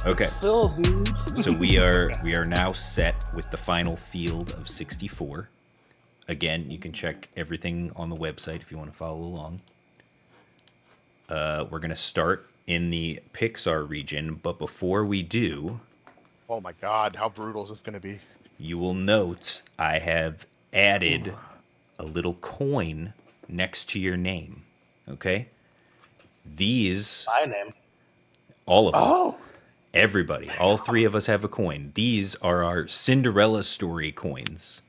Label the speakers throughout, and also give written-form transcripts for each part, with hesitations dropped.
Speaker 1: Okay.
Speaker 2: Still, dude.
Speaker 1: So we are now set with the final field of 64. Again, you can check everything on the website if you want to follow along. We're going to start in the PIXAR region, but before we do...
Speaker 3: Oh my god, how brutal is this going to be?
Speaker 1: You will note I have added a little coin next to your name. Okay? These...
Speaker 2: My name.
Speaker 1: All of them.
Speaker 2: Oh!
Speaker 1: Everybody. All three of us have a coin. These are our Cinderella story coins.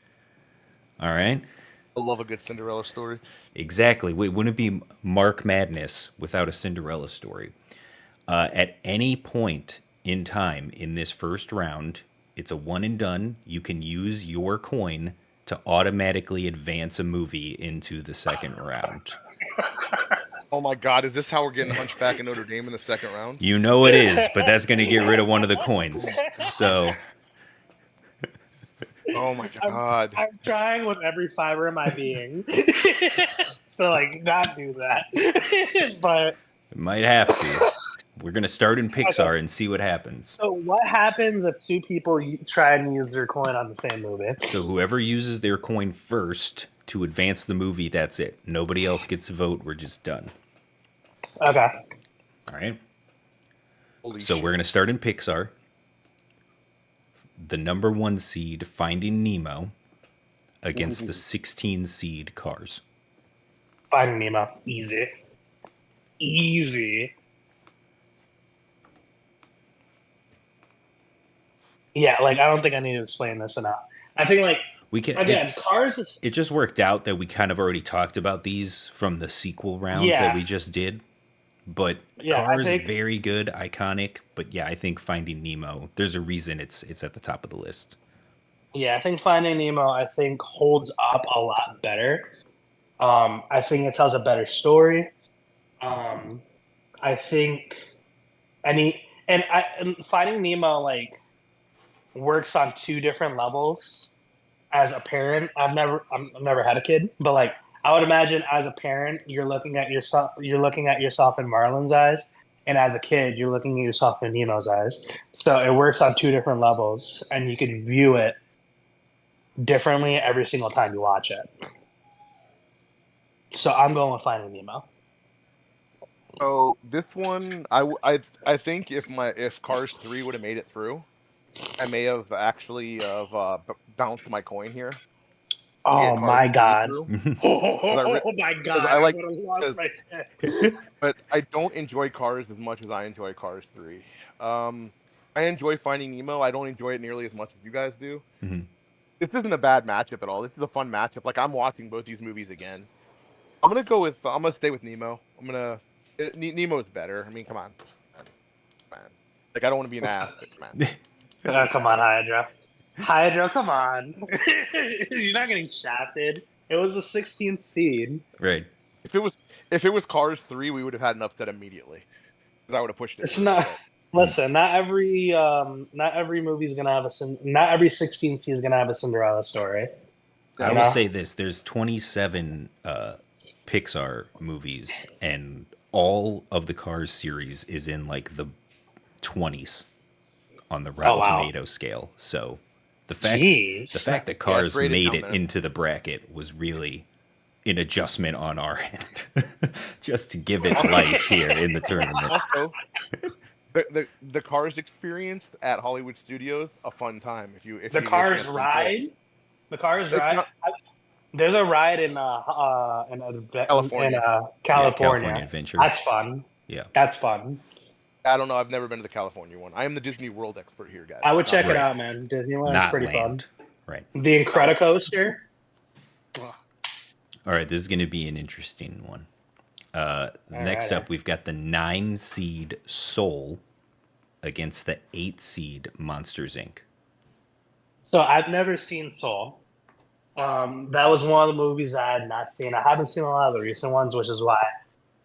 Speaker 1: All right?
Speaker 3: I love a good Cinderella story.
Speaker 1: Exactly. It wouldn't be Mark Madness without a Cinderella story. At any point in time in this first round, it's a one and done. You can use your coin to automatically advance a movie into the second round.
Speaker 3: Oh my god, is this how we're getting Hunchback in Notre Dame in the second round?
Speaker 1: You know it is, but that's going to get rid of one of the coins. So...
Speaker 3: Oh my god.
Speaker 2: I'm trying with every fiber of my being. So, like, not do that. But...
Speaker 1: It might have to. We're going to start in PIXAR and see what happens.
Speaker 2: So what happens if two people try and use their coin on the same movie?
Speaker 1: So whoever uses their coin first to advance the movie, that's it. Nobody else gets a vote. We're just done.
Speaker 2: Okay.
Speaker 1: All right.
Speaker 3: Holy
Speaker 1: So
Speaker 3: shit.
Speaker 1: we're going to start in PIXAR. The number 1 seed, Finding Nemo, against the 16 seed Cars.
Speaker 2: Finding Nemo. Easy. Easy. Yeah, like, I don't think I need to explain this enough. I think, like,
Speaker 1: We can
Speaker 2: again, Cars is...
Speaker 1: It just worked out that we kind of already talked about these from the sequel round
Speaker 2: Yeah.
Speaker 1: that we just did. But
Speaker 2: Yeah, I
Speaker 1: Cars,
Speaker 2: think...
Speaker 1: very good, iconic. But yeah, I think Finding Nemo, there's a reason it's at the top of the list.
Speaker 2: Yeah, I think Finding Nemo, I think, holds up a lot better. I think it tells a better story. I think... And Finding Nemo, like, works on two different levels. As a parent, I've never had a kid, but, like, I would imagine as a parent, you're looking at yourself in Marlon's eyes, and as a kid, you're looking at yourself in Nemo's eyes. So it works on two different levels, and you can view it differently every single time you watch it. So I'm going with Finding Nemo.
Speaker 3: So this one, I think if Cars 3 would have made it through, I may have actually bounced my coin here.
Speaker 2: Oh my god!
Speaker 3: Oh
Speaker 2: my god!
Speaker 3: I like,
Speaker 2: would have lost my shit.
Speaker 3: But I don't enjoy Cars as much as I enjoy Cars 3. I enjoy Finding Nemo. I don't enjoy it nearly as much as you guys do.
Speaker 1: Mm-hmm.
Speaker 3: This isn't a bad matchup at all. This is a fun matchup. Like, I'm watching both these movies again. I'm gonna stay with Nemo. Nemo's better. I mean, come on. Man. Like, I don't want to be an ass, but man.
Speaker 2: Oh, come on, Hydra. Hydra, come on. You're not getting shafted. It was the 16th seed.
Speaker 1: Right.
Speaker 3: If it was Cars 3, we would have had an upset immediately. Because I would have pushed it.
Speaker 2: It's not. Listen, not every movie's gonna have not every 16th seed is gonna have a Cinderella story.
Speaker 1: I will say this: there's 27 PIXAR movies, and all of the Cars series is in like the 20s on the Rotten Tomato scale. So the fact that Cars made it into the bracket was really an adjustment on our end, just to give it life here in the tournament.
Speaker 3: Also, the Cars experience at Hollywood Studios, a fun time. If
Speaker 2: the Cars ride, there's a ride in California.
Speaker 1: Adventure.
Speaker 2: That's fun.
Speaker 1: Yeah,
Speaker 2: that's fun.
Speaker 3: I don't know. I've never been to the California one. I am the Disney World expert here, guys.
Speaker 2: I would check it out, man. Disneyland's pretty fun.
Speaker 1: Right.
Speaker 2: The Incredicoaster.
Speaker 1: All right, this is going to be an interesting one. Next up, we've got the 9 seed Soul against the 8 seed Monsters, Inc.
Speaker 2: So I've never seen Soul. That was one of the movies I had not seen. I haven't seen a lot of the recent ones, which is why,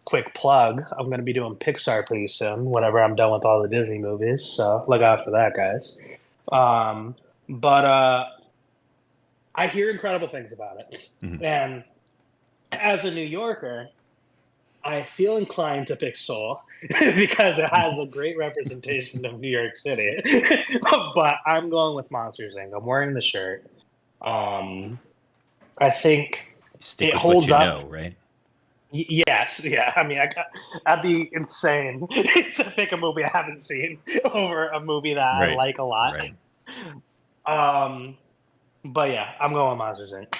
Speaker 2: quick plug, I'm going to be doing PIXAR pretty soon, whenever I'm done with all the Disney movies. So look out for that, guys. But I hear incredible things about it. Mm-hmm. And as a New Yorker, I feel inclined to pick Seoul because it has a great representation of New York City. But I'm going with Monsters Inc. I'm wearing the shirt. I think
Speaker 1: Stick
Speaker 2: it
Speaker 1: with what
Speaker 2: holds
Speaker 1: you
Speaker 2: up.
Speaker 1: know, right?
Speaker 2: Yes, yeah. I mean, I'd be insane to pick a movie I haven't seen over a movie that I
Speaker 1: Right.
Speaker 2: like a lot.
Speaker 1: Right.
Speaker 2: Um, but yeah, I'm going with Monsters Inc.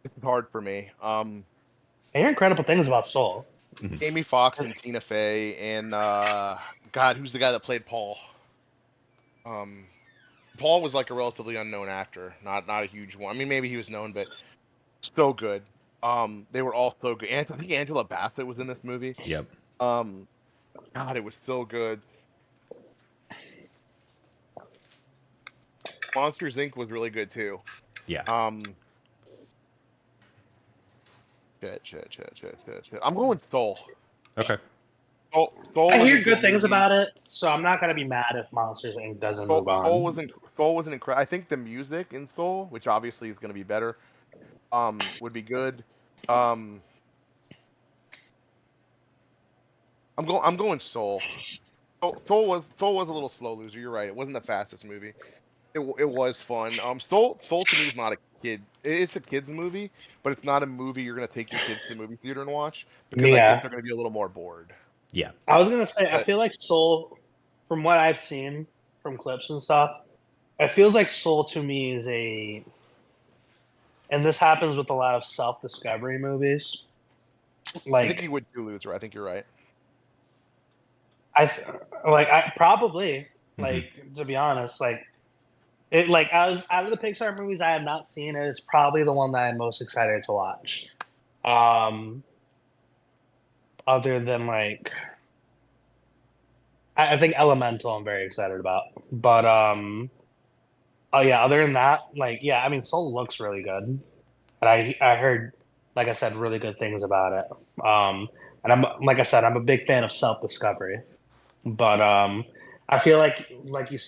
Speaker 3: This is hard for me.
Speaker 2: I hear incredible things about Soul.
Speaker 3: Amy Fox and Tina Fey and God, who's the guy that played Paul? Um, Paul was like a relatively unknown actor, not a huge one. I mean, maybe he was known, but so good. They were all so good. And I think Angela Bassett was in this movie.
Speaker 1: Yep.
Speaker 3: Um, God, it was so good. Monsters Inc. was really good too.
Speaker 1: Yeah.
Speaker 3: Um, shit. I'm going Soul.
Speaker 1: Okay.
Speaker 3: Soul
Speaker 2: I
Speaker 3: was a
Speaker 2: hear
Speaker 3: good
Speaker 2: good things
Speaker 3: movie.
Speaker 2: about it, so I'm not gonna be mad if Monsters Inc. doesn't
Speaker 3: Soul,
Speaker 2: move on.
Speaker 3: Soul was an incredible. I think the music in Soul, which obviously is going to be better, would be good. Um, I'm going Soul. Soul was a little slow loser. You're right. It wasn't the fastest movie. It was fun. Soul to me is not a kid. It's a kids movie, but it's not a movie you're gonna take your kids to the movie theater and watch because I think
Speaker 2: Yeah,
Speaker 3: they're gonna be a little more bored.
Speaker 1: Yeah.
Speaker 2: I was gonna say I
Speaker 3: But
Speaker 2: feel like Soul, from what I've seen from clips and stuff, it feels like Soul to me is a, and this happens with a lot of self-discovery movies.
Speaker 3: I think
Speaker 2: Like
Speaker 3: you would too, loser. I think you're right.
Speaker 2: I, th- I probably
Speaker 1: Hmm.
Speaker 2: to be honest, it out of the Pixar movies I have not seen, it is probably the one that I'm most excited to watch. Um, other than I think Elemental, I'm very excited about. But oh yeah, other than that, yeah, I mean, Soul looks really good, and I heard, like I said, really good things about it. And I'm like I said, I'm a big fan of self discovery, but I feel like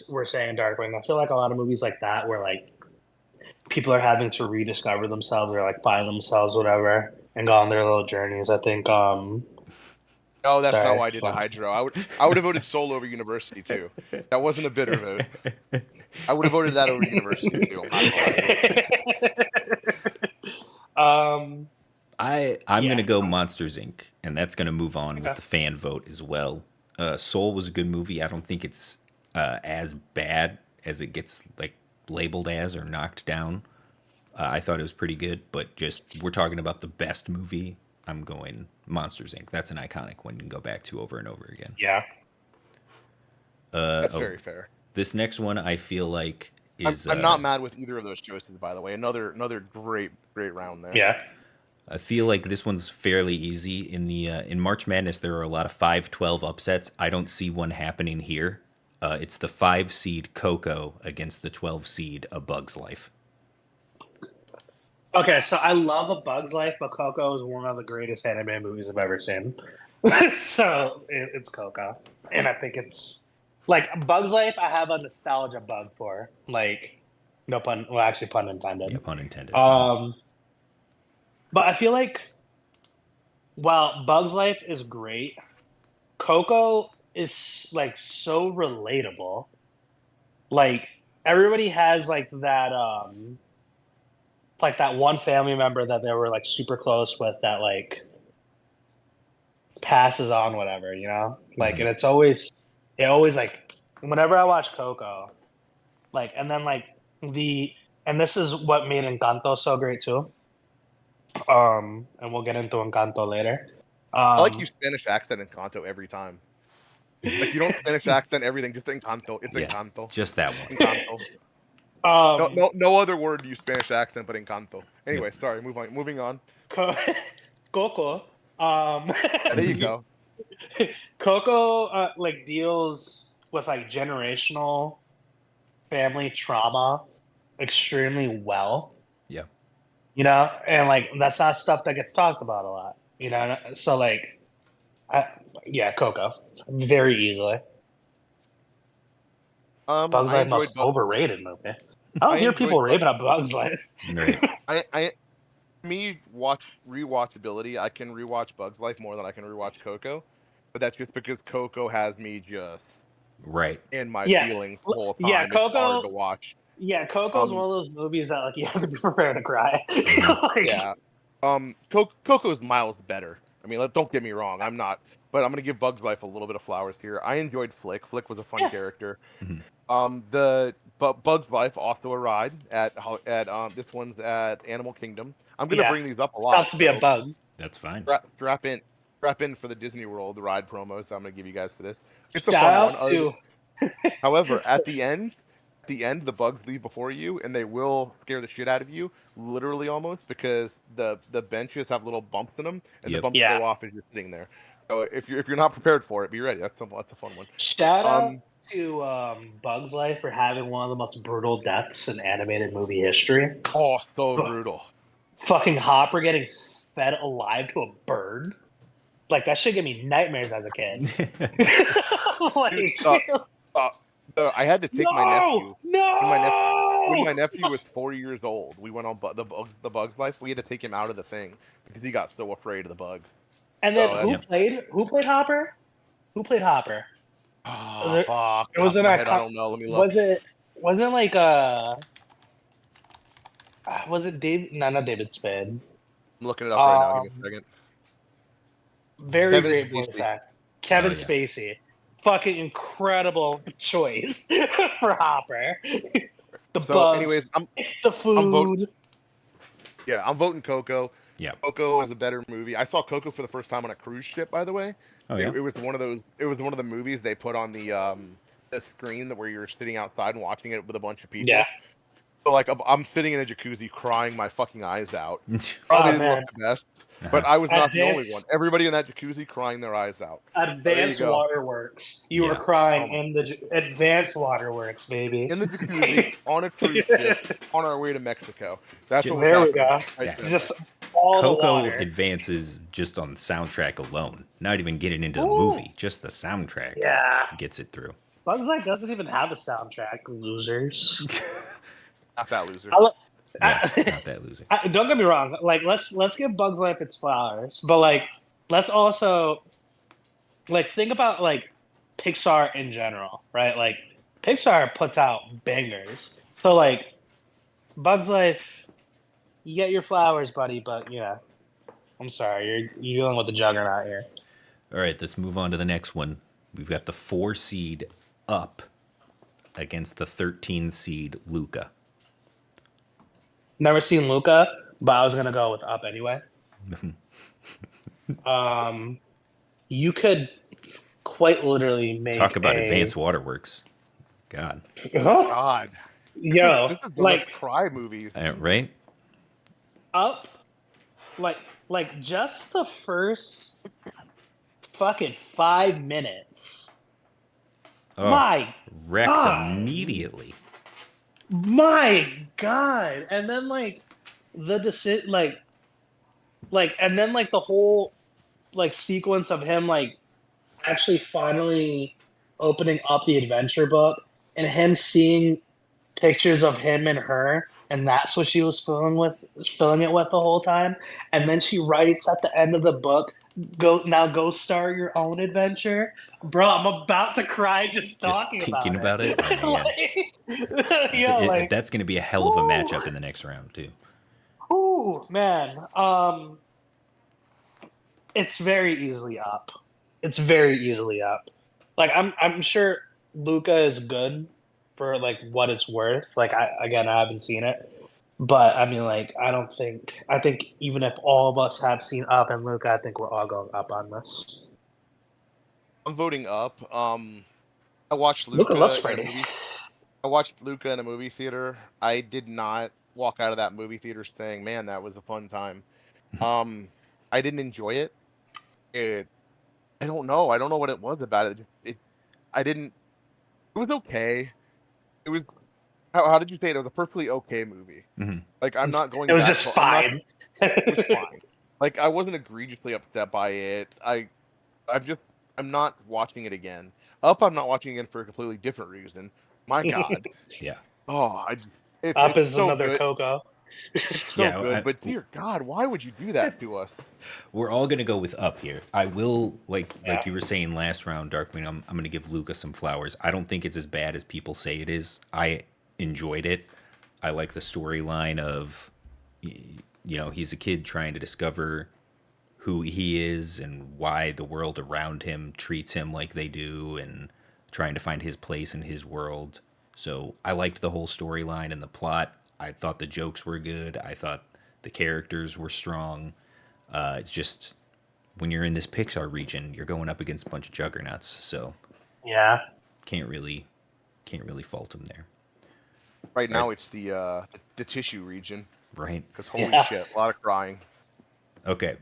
Speaker 2: were saying, Darkwing. I feel like a lot of movies like that where people are having to rediscover themselves or find themselves, whatever, and go on their little journeys. I think
Speaker 3: Oh, that's not
Speaker 2: sorry,
Speaker 3: why I did a Hydro. I would have voted Soul over University too. That wasn't a bitter vote. I would have voted that over University too. I'm not gonna lie to you.
Speaker 2: um,
Speaker 1: I'm
Speaker 2: yeah.
Speaker 1: gonna go Monsters Inc. and that's gonna move on with
Speaker 2: Okay.
Speaker 1: the fan vote as well. Soul was a good movie. I don't think it's as bad as it gets labeled as or knocked down. I thought it was pretty good, but just we're talking about the best movie. I'm going Monsters Inc. That's an iconic one you can go back to over and over again.
Speaker 2: Yeah.
Speaker 3: That's
Speaker 1: Oh,
Speaker 3: very fair.
Speaker 1: this next one I feel like is
Speaker 3: I'm not mad with either of those choices, by the way. Another great round there.
Speaker 2: Yeah.
Speaker 1: I feel like this one's fairly easy in the in March Madness. There are a lot of 5-12 upsets. I don't see one happening here. It's the 5 seed Coco against the 12 seed A Bug's Life.
Speaker 2: Okay, so I love A Bug's Life, but Coco is one of the greatest anime movies I've ever seen. So it's Coco, and I think it's Bug's Life. I have a nostalgia bug for no pun, well, actually pun
Speaker 1: Yeah,
Speaker 2: intended.
Speaker 1: pun intended.
Speaker 2: But I feel like while Bug's Life is great, Coco is so relatable. Like everybody has that one family member that they were super close with that passes on whatever, and it always whenever I watch Coco, and then the and this is what made Encanto so great too. And we'll get into Encanto later.
Speaker 3: I like you
Speaker 2: Um,
Speaker 3: Spanish accent in Kanto every time. Like you don't Spanish accent everything, just Encanto. It's
Speaker 1: Yeah,
Speaker 3: Encanto.
Speaker 1: just that one.
Speaker 3: Encanto.
Speaker 2: um,
Speaker 3: No other word to use Spanish accent but Encanto.
Speaker 1: Yep.
Speaker 3: Anyway, sorry, moving on.
Speaker 2: Co- Coco. Um,
Speaker 3: Yeah, there you go.
Speaker 2: Coco deals with generational family trauma extremely well,
Speaker 1: Yeah.
Speaker 2: and that's not stuff that gets talked about a lot, so I, yeah, Coco, very easily. Bugs
Speaker 3: I
Speaker 2: Life
Speaker 3: enjoyed
Speaker 2: most overrated movie. I don't
Speaker 3: I
Speaker 2: hear
Speaker 3: enjoyed
Speaker 2: people raving about Bugs Life.
Speaker 1: Right.
Speaker 3: I me, rewatchability, I can rewatch Bugs Life more than I can rewatch Coco, but that's just because Coco has me just
Speaker 1: Right.
Speaker 3: in my
Speaker 2: Yeah,
Speaker 3: feelings the whole
Speaker 2: yeah.
Speaker 3: time. It's hard to watch.
Speaker 2: Yeah, Coco's one of those movies that like you have to be prepared to cry. Like,
Speaker 3: Yeah. Coco's miles better. I mean, don't get me wrong. I'm not, but I'm gonna give Bugs Life a little bit of flowers here. I enjoyed Flick. Flick was a fun
Speaker 2: yeah,
Speaker 3: character.
Speaker 1: Mhm.
Speaker 3: Bugs Life also a ride at this one's at Animal Kingdom. I'm gonna
Speaker 2: yeah.
Speaker 3: bring these up a
Speaker 2: It's
Speaker 3: lot,
Speaker 2: tough to be a
Speaker 3: so
Speaker 2: bug.
Speaker 1: That's fine.
Speaker 3: strap in for the Disney World ride promos I'm gonna give you guys for this. It's a
Speaker 2: Shout
Speaker 3: fun one.
Speaker 2: out to
Speaker 3: However, at the end, the bugs leave before you, and they will scare the shit out of you, literally almost, because the benches have little bumps in them, and the
Speaker 1: Yep.
Speaker 3: bumps
Speaker 2: yeah.
Speaker 3: go off as you're sitting there. So if you're not prepared for it, be ready. That's a fun one.
Speaker 2: Shout out
Speaker 3: Um,
Speaker 2: to Bugs Life for having one of the most brutal deaths in animated movie history.
Speaker 3: oh, so brutal.
Speaker 2: Fucking Hopper getting fed alive to a bird. Like that shit gave me nightmares as a kid. Like,
Speaker 3: Dude, uh, I had to take my
Speaker 2: no,
Speaker 3: nephew when
Speaker 2: no.
Speaker 3: my nephew was 4 years old. We went on the Bugs Life. We had to take him out of the thing because he got so afraid of the bugs.
Speaker 2: And then
Speaker 3: So
Speaker 2: who
Speaker 1: Yep.
Speaker 2: played Hopper? Who played Hopper?
Speaker 3: oh fuck,
Speaker 2: It
Speaker 3: top
Speaker 2: was
Speaker 3: of
Speaker 2: in
Speaker 3: my
Speaker 2: a
Speaker 3: head, I don't know. Let me look.
Speaker 2: wasn't like was it David? No, not David Spade.
Speaker 3: I'm looking it up right now. Give me a
Speaker 2: Um,
Speaker 3: second.
Speaker 2: very
Speaker 3: Kevin
Speaker 2: great voice
Speaker 3: Spacey.
Speaker 2: actor. Kevin
Speaker 1: Oh yeah.
Speaker 2: Spacey. Fucking incredible choice for Hopper. The
Speaker 3: So,
Speaker 2: bugs,
Speaker 3: anyways,
Speaker 2: the
Speaker 3: I'm voting.
Speaker 2: food.
Speaker 3: Yeah, I'm voting Coco.
Speaker 1: Yeah.
Speaker 3: Coco is a better movie. I saw Coco for the first time on a cruise ship, by the way.
Speaker 1: Oh
Speaker 3: It,
Speaker 1: yeah.
Speaker 3: it was one of those. It was one of the movies they put on the screen that where you're sitting outside and watching it with a bunch of
Speaker 2: Yeah.
Speaker 3: people. So like I'm sitting in a jacuzzi crying my fucking eyes out.
Speaker 2: Oh
Speaker 3: Probably didn't look
Speaker 2: man.
Speaker 3: the best, but
Speaker 1: Uh-huh.
Speaker 3: I was not the only one.
Speaker 2: Advanced
Speaker 3: Everybody in that jacuzzi crying their eyes out. So there you
Speaker 2: Advanced
Speaker 3: go.
Speaker 2: Waterworks. You were
Speaker 1: Yeah.
Speaker 2: crying
Speaker 3: Um,
Speaker 2: in the Advanced Waterworks, baby.
Speaker 3: in the jacuzzi on a cruise ship on our way to Mexico. That's what was
Speaker 2: There we
Speaker 3: happening.
Speaker 2: go.
Speaker 3: Right
Speaker 1: Yeah.
Speaker 3: there.
Speaker 2: Just all the
Speaker 1: Coco
Speaker 2: water.
Speaker 1: advances just on the soundtrack alone. Not even getting into the
Speaker 2: Ooh.
Speaker 1: movie. Just the soundtrack
Speaker 2: Yeah.
Speaker 1: gets it through.
Speaker 2: Bugs Life doesn't even have a soundtrack, losers.
Speaker 3: Not that loser.
Speaker 1: Yeah, not that loser.
Speaker 2: Don't get me wrong. Like, let's give Bugs Life its flowers, but like, let's also like think about like Pixar in general, right? Like, Pixar puts out bangers. So like, Bugs Life, you get your flowers, buddy, but yeah, I'm sorry, you're dealing with the juggernaut here.
Speaker 1: All right, let's move on to the next one. We've got the 4 seed Up against the 13 seed Luca.
Speaker 2: Never seen Luca, but I was gonna go with Up anyway. You could quite literally make
Speaker 1: Talk about Advanced Waterworks. God.
Speaker 3: God.
Speaker 2: Yo,
Speaker 3: This is the
Speaker 2: like
Speaker 3: Let's Cry movies.
Speaker 1: Right?
Speaker 2: Up, like just the first fucking 5 minutes.
Speaker 1: Oh,
Speaker 2: My
Speaker 1: wrecked
Speaker 2: God.
Speaker 1: immediately.
Speaker 2: My God, and then like the decision, and then like the whole like sequence of him like actually finally opening up the adventure book and him seeing pictures of him and her, and that's what she was filling it with the whole time. And then she writes at the end of the book, go start your own adventure." Bro, I'm about to cry just talking
Speaker 1: thinking about it.
Speaker 2: it.
Speaker 1: Oh, man. That's going to be a hell of a
Speaker 2: ooh.
Speaker 1: matchup in the next round, too.
Speaker 2: Ooh, man. It's very easily Up. It's very easily Up. Like I'm sure Luca is good for like what it's worth. Like I haven't seen it. But I mean like I think even if all of us have seen Up and Luca, I think we're all going Up on this.
Speaker 3: I'm voting Up. I watched
Speaker 2: Luca looks
Speaker 3: Luca in a
Speaker 2: pretty.
Speaker 3: movie. I watched Luca in a movie theater. I did not walk out of that movie theater saying, "Man, that was a fun time." I didn't enjoy it. It. I don't know. I don't know what it was about it. I didn't. It was okay. It was. How did you say it? It was a perfectly okay movie.
Speaker 1: Mhm.
Speaker 3: Like I'm not going
Speaker 2: It was
Speaker 3: back.
Speaker 2: just fine.
Speaker 3: It was fine. Like I wasn't egregiously upset by it. I'm not watching it again. Up, I'm not watching again for a completely different reason. My God.
Speaker 1: Yeah.
Speaker 3: Oh,
Speaker 2: Up
Speaker 3: it's
Speaker 2: is
Speaker 3: so
Speaker 2: another
Speaker 3: good.
Speaker 2: Coco.
Speaker 3: So
Speaker 1: Yeah,
Speaker 3: good, but dear God, why would you do that to us?
Speaker 1: we're all gonna go with up here. I will
Speaker 2: Yeah.
Speaker 1: like you were saying last round, Darkwing. I'm gonna give Luca some flowers. I don't think it's as bad as people say it is. I enjoyed it. I like the storyline of, he's a kid trying to discover who he is and why the world around him treats him like they do, and trying to find his place in his world. So I liked the whole storyline and the plot. I thought the jokes were good. I thought the characters were strong. It's just when you're in this Pixar region, you're going up against a bunch of juggernauts, so
Speaker 2: Yeah.
Speaker 1: can't really fault them there.
Speaker 3: Right
Speaker 1: Right.
Speaker 3: now, it's the tissue region
Speaker 1: Right.
Speaker 3: because holy
Speaker 2: Yeah.
Speaker 3: shit, a lot of crying.
Speaker 1: Okay.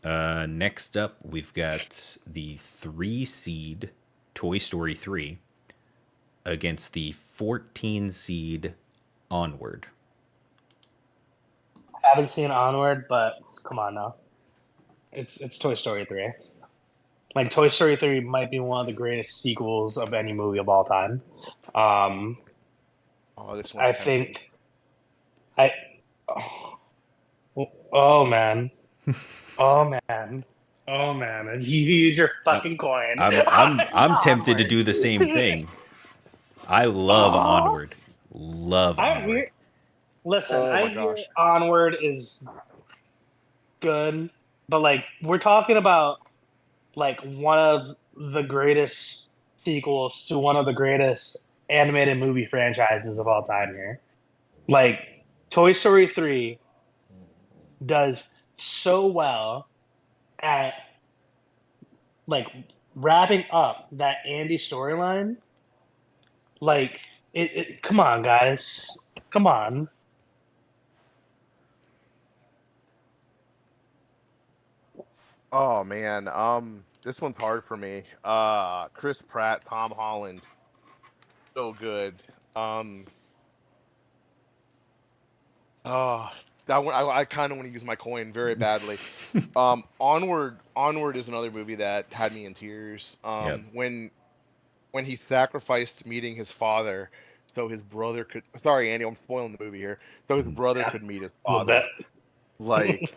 Speaker 1: Next up, we've got the 3 seed Toy Story 3 against the 14 seed Onward.
Speaker 2: Haven't seen Onward, but come on now. It's Toy Story 3. Like Toy Story 3 might be one of the greatest sequels of any movie of all time. Um,
Speaker 3: Oh, this one's
Speaker 2: I
Speaker 3: tempting.
Speaker 2: think I oh man. Oh man. Oh man. And you use your fucking coin.
Speaker 1: I'm tempted to
Speaker 2: Onward.
Speaker 1: do the same thing. I love Onward. Love
Speaker 2: I
Speaker 1: Onward.
Speaker 2: hear listen,
Speaker 3: Oh
Speaker 2: I
Speaker 3: my
Speaker 2: hear
Speaker 3: gosh.
Speaker 2: Onward is good, but like we're talking about like one of the greatest sequels to one of the greatest animated movie franchises of all time here. Like Toy Story 3 does so well at like wrapping up that Andy storyline. Like come on guys. Come on.
Speaker 3: Oh man, this one's hard for me. Chris Pratt, Tom Holland, so good. Um, oh, that one I kind of want to use my coin very badly. Onward is another movie that had me in tears.
Speaker 1: Yep.
Speaker 3: When he sacrificed meeting his father, so his brother could. Sorry, Andy, I'm spoiling the movie here. So his brother
Speaker 2: Yeah,
Speaker 3: could meet his
Speaker 2: a little bit.
Speaker 3: father. Like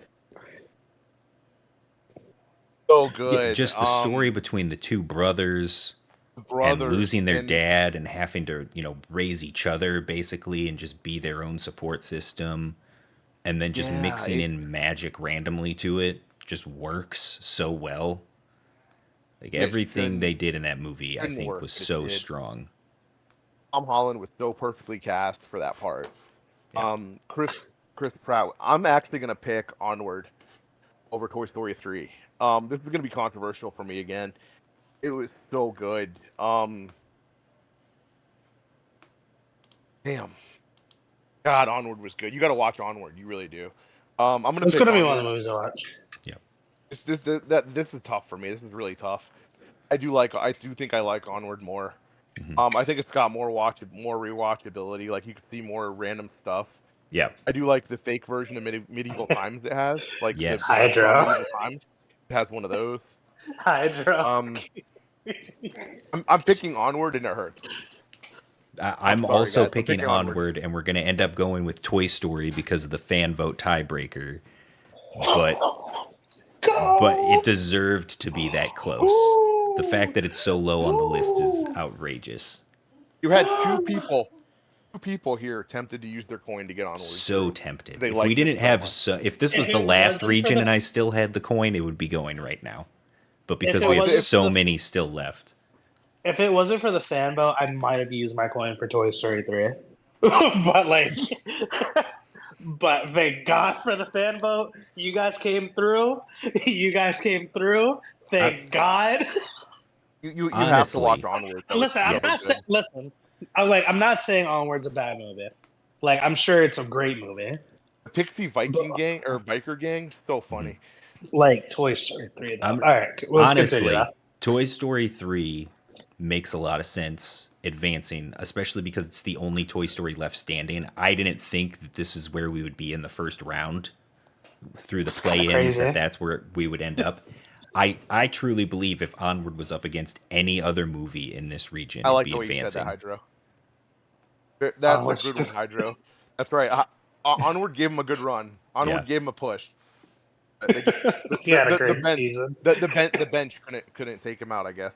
Speaker 3: so
Speaker 1: Yeah,
Speaker 3: good.
Speaker 1: just the story between the two brothers and
Speaker 3: Brothers
Speaker 1: losing their
Speaker 3: and
Speaker 1: dad and having to, raise each other basically and just be their own support system, and then just
Speaker 3: yeah,
Speaker 1: mixing in magic randomly to it just works so well. Like
Speaker 3: it
Speaker 1: everything they did in that movie, I
Speaker 3: shouldn't
Speaker 1: think
Speaker 3: work,
Speaker 1: was
Speaker 3: but it
Speaker 1: so
Speaker 3: did.
Speaker 1: strong.
Speaker 3: Tom Holland was so perfectly cast for that part.
Speaker 1: Yeah.
Speaker 3: Chris Pratt. I'm actually gonna pick Onward over Toy Story 3. This is gonna be controversial for me again. It was so good. Damn. God, Onward was good. You gotta watch Onward. You really do. I'm gonna
Speaker 2: It's
Speaker 3: pick
Speaker 2: gonna be one of
Speaker 3: Onward.
Speaker 2: the movies I watch.
Speaker 1: Yeah.
Speaker 3: This is tough for me. This is really tough. I do think I like Onward more.
Speaker 1: Mm-hmm.
Speaker 3: I think it's got more rewatchability. Like you can see more random stuff.
Speaker 1: Yeah.
Speaker 3: I do like the fake version of medieval times it has, like
Speaker 1: Yes.
Speaker 3: from
Speaker 2: Hydra.
Speaker 3: medieval times. It has one of those.
Speaker 2: Hydra.
Speaker 3: Um, I'm picking Onward and it hurts. I'm
Speaker 1: I'm
Speaker 3: sorry,
Speaker 1: also
Speaker 3: guys. I'm
Speaker 1: picking
Speaker 3: picking Onward.
Speaker 1: Onward, and we're going to end up going with Toy Story because of the fan vote tiebreaker. But it deserved to be that close. The fact that it's so low on the list is outrageous.
Speaker 3: You had two people here tempted to use their coin to get Onward
Speaker 1: So
Speaker 3: too.
Speaker 1: tempted.
Speaker 3: They
Speaker 1: If we
Speaker 3: liked it
Speaker 1: didn't
Speaker 3: so
Speaker 1: have,
Speaker 3: much.
Speaker 1: if this was
Speaker 2: If
Speaker 1: the
Speaker 2: it
Speaker 1: last
Speaker 2: wasn't for
Speaker 1: region
Speaker 2: the
Speaker 1: and I still had the coin, it would be going right now. But
Speaker 2: if
Speaker 1: because
Speaker 2: it
Speaker 1: we have
Speaker 2: wasn't for
Speaker 1: so
Speaker 2: the
Speaker 1: many still left,
Speaker 2: if it wasn't for the fan vote, I might have used my coin for Toy Story 3. But like but thank God for the fan vote. You guys came through. You guys came through.
Speaker 1: I,
Speaker 2: Thank God.
Speaker 3: You have to watch
Speaker 1: honestly,
Speaker 3: Onward though. It's
Speaker 2: Listen, I'm
Speaker 3: so
Speaker 2: not
Speaker 1: yes.
Speaker 3: good.
Speaker 2: saying listen. I'm not saying Onward's a bad movie. Like I'm sure it's a great movie.
Speaker 3: The Pixie
Speaker 2: But
Speaker 3: Viking gang or biker gang, so
Speaker 1: Mhm.
Speaker 3: funny.
Speaker 2: like Toy Story 3 though.
Speaker 1: I'm
Speaker 2: All right, well, let's continue
Speaker 1: honestly,
Speaker 2: that.
Speaker 1: Toy Story 3 makes a lot of sense advancing, especially because it's the only Toy Story left standing. I didn't think that this is where we would be in the first round through the
Speaker 2: It's kind of
Speaker 1: play-ins,
Speaker 2: crazy.
Speaker 1: that's where we would end up. I truly believe if Onward was up against any other movie in this region,
Speaker 3: I
Speaker 1: it'd
Speaker 3: like
Speaker 1: be
Speaker 3: the way you said that,
Speaker 1: advancing.
Speaker 3: Hydro. That's a
Speaker 2: Which
Speaker 3: good one, Hydro. That's right. Onward gave him a good run. Onward
Speaker 1: Yeah.
Speaker 3: gave him a push. They just
Speaker 2: He had a
Speaker 3: the
Speaker 2: great
Speaker 3: bench
Speaker 2: season.
Speaker 3: the bench couldn't take him out. I guess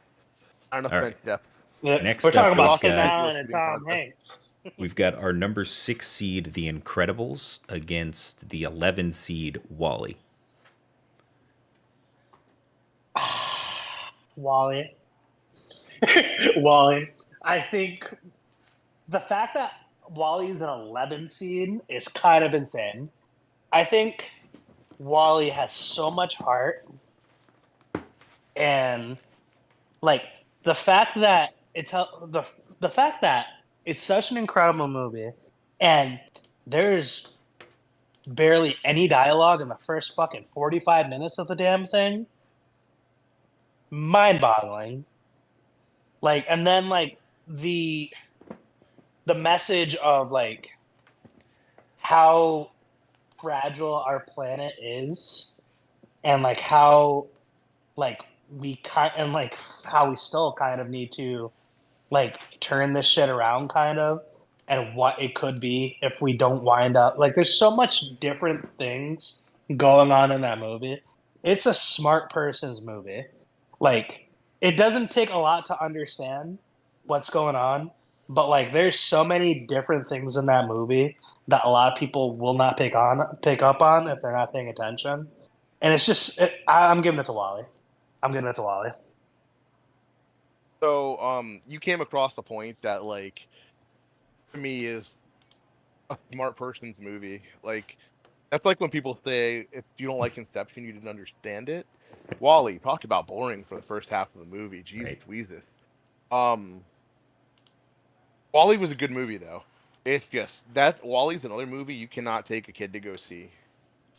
Speaker 3: not enough
Speaker 1: All
Speaker 3: bench
Speaker 1: right.
Speaker 3: depth.
Speaker 2: Yeah, we're
Speaker 1: Next up,
Speaker 2: talking
Speaker 3: They
Speaker 2: about
Speaker 1: we've
Speaker 3: lost
Speaker 2: Tim
Speaker 1: got
Speaker 2: Allen
Speaker 3: ridiculous
Speaker 2: and
Speaker 3: shooting
Speaker 2: Tom
Speaker 3: contest.
Speaker 2: Hanks.
Speaker 1: we've got our number 6 seed, The Incredibles, against the 11 seed, Wally.
Speaker 2: Wally. Wally. I think the fact that Wally's an 11 seed is kind of insane. I think Wally has so much heart, and like the fact that the fact that it's such an incredible movie, and there's barely any dialogue in the first fucking 45 minutes of the damn thing. Mind-boggling. Like, and then like the the message of like how fragile our planet is, and like how like we kind and like how we still kind of need to like turn this shit around kind of, and what it could be if we don't wind up like there's so much different things going on in that movie. It's a smart person's movie. Like, it doesn't take a lot to understand what's going on, but like there's so many different things in that movie that a lot of people will not pick up on if they're not paying attention. And it's just I'm giving it to Wally. I'm giving it to Wally.
Speaker 3: So you came across the point that like to me is a smart person's movie. Like that's like when people say if you don't like Inception, you didn't understand it. Wally talked about boring for the first half of the movie. Jesus,
Speaker 1: Right.
Speaker 3: Weezus. Um, Wally was a good movie though. It's just that Wally's another movie you cannot take a kid to go see.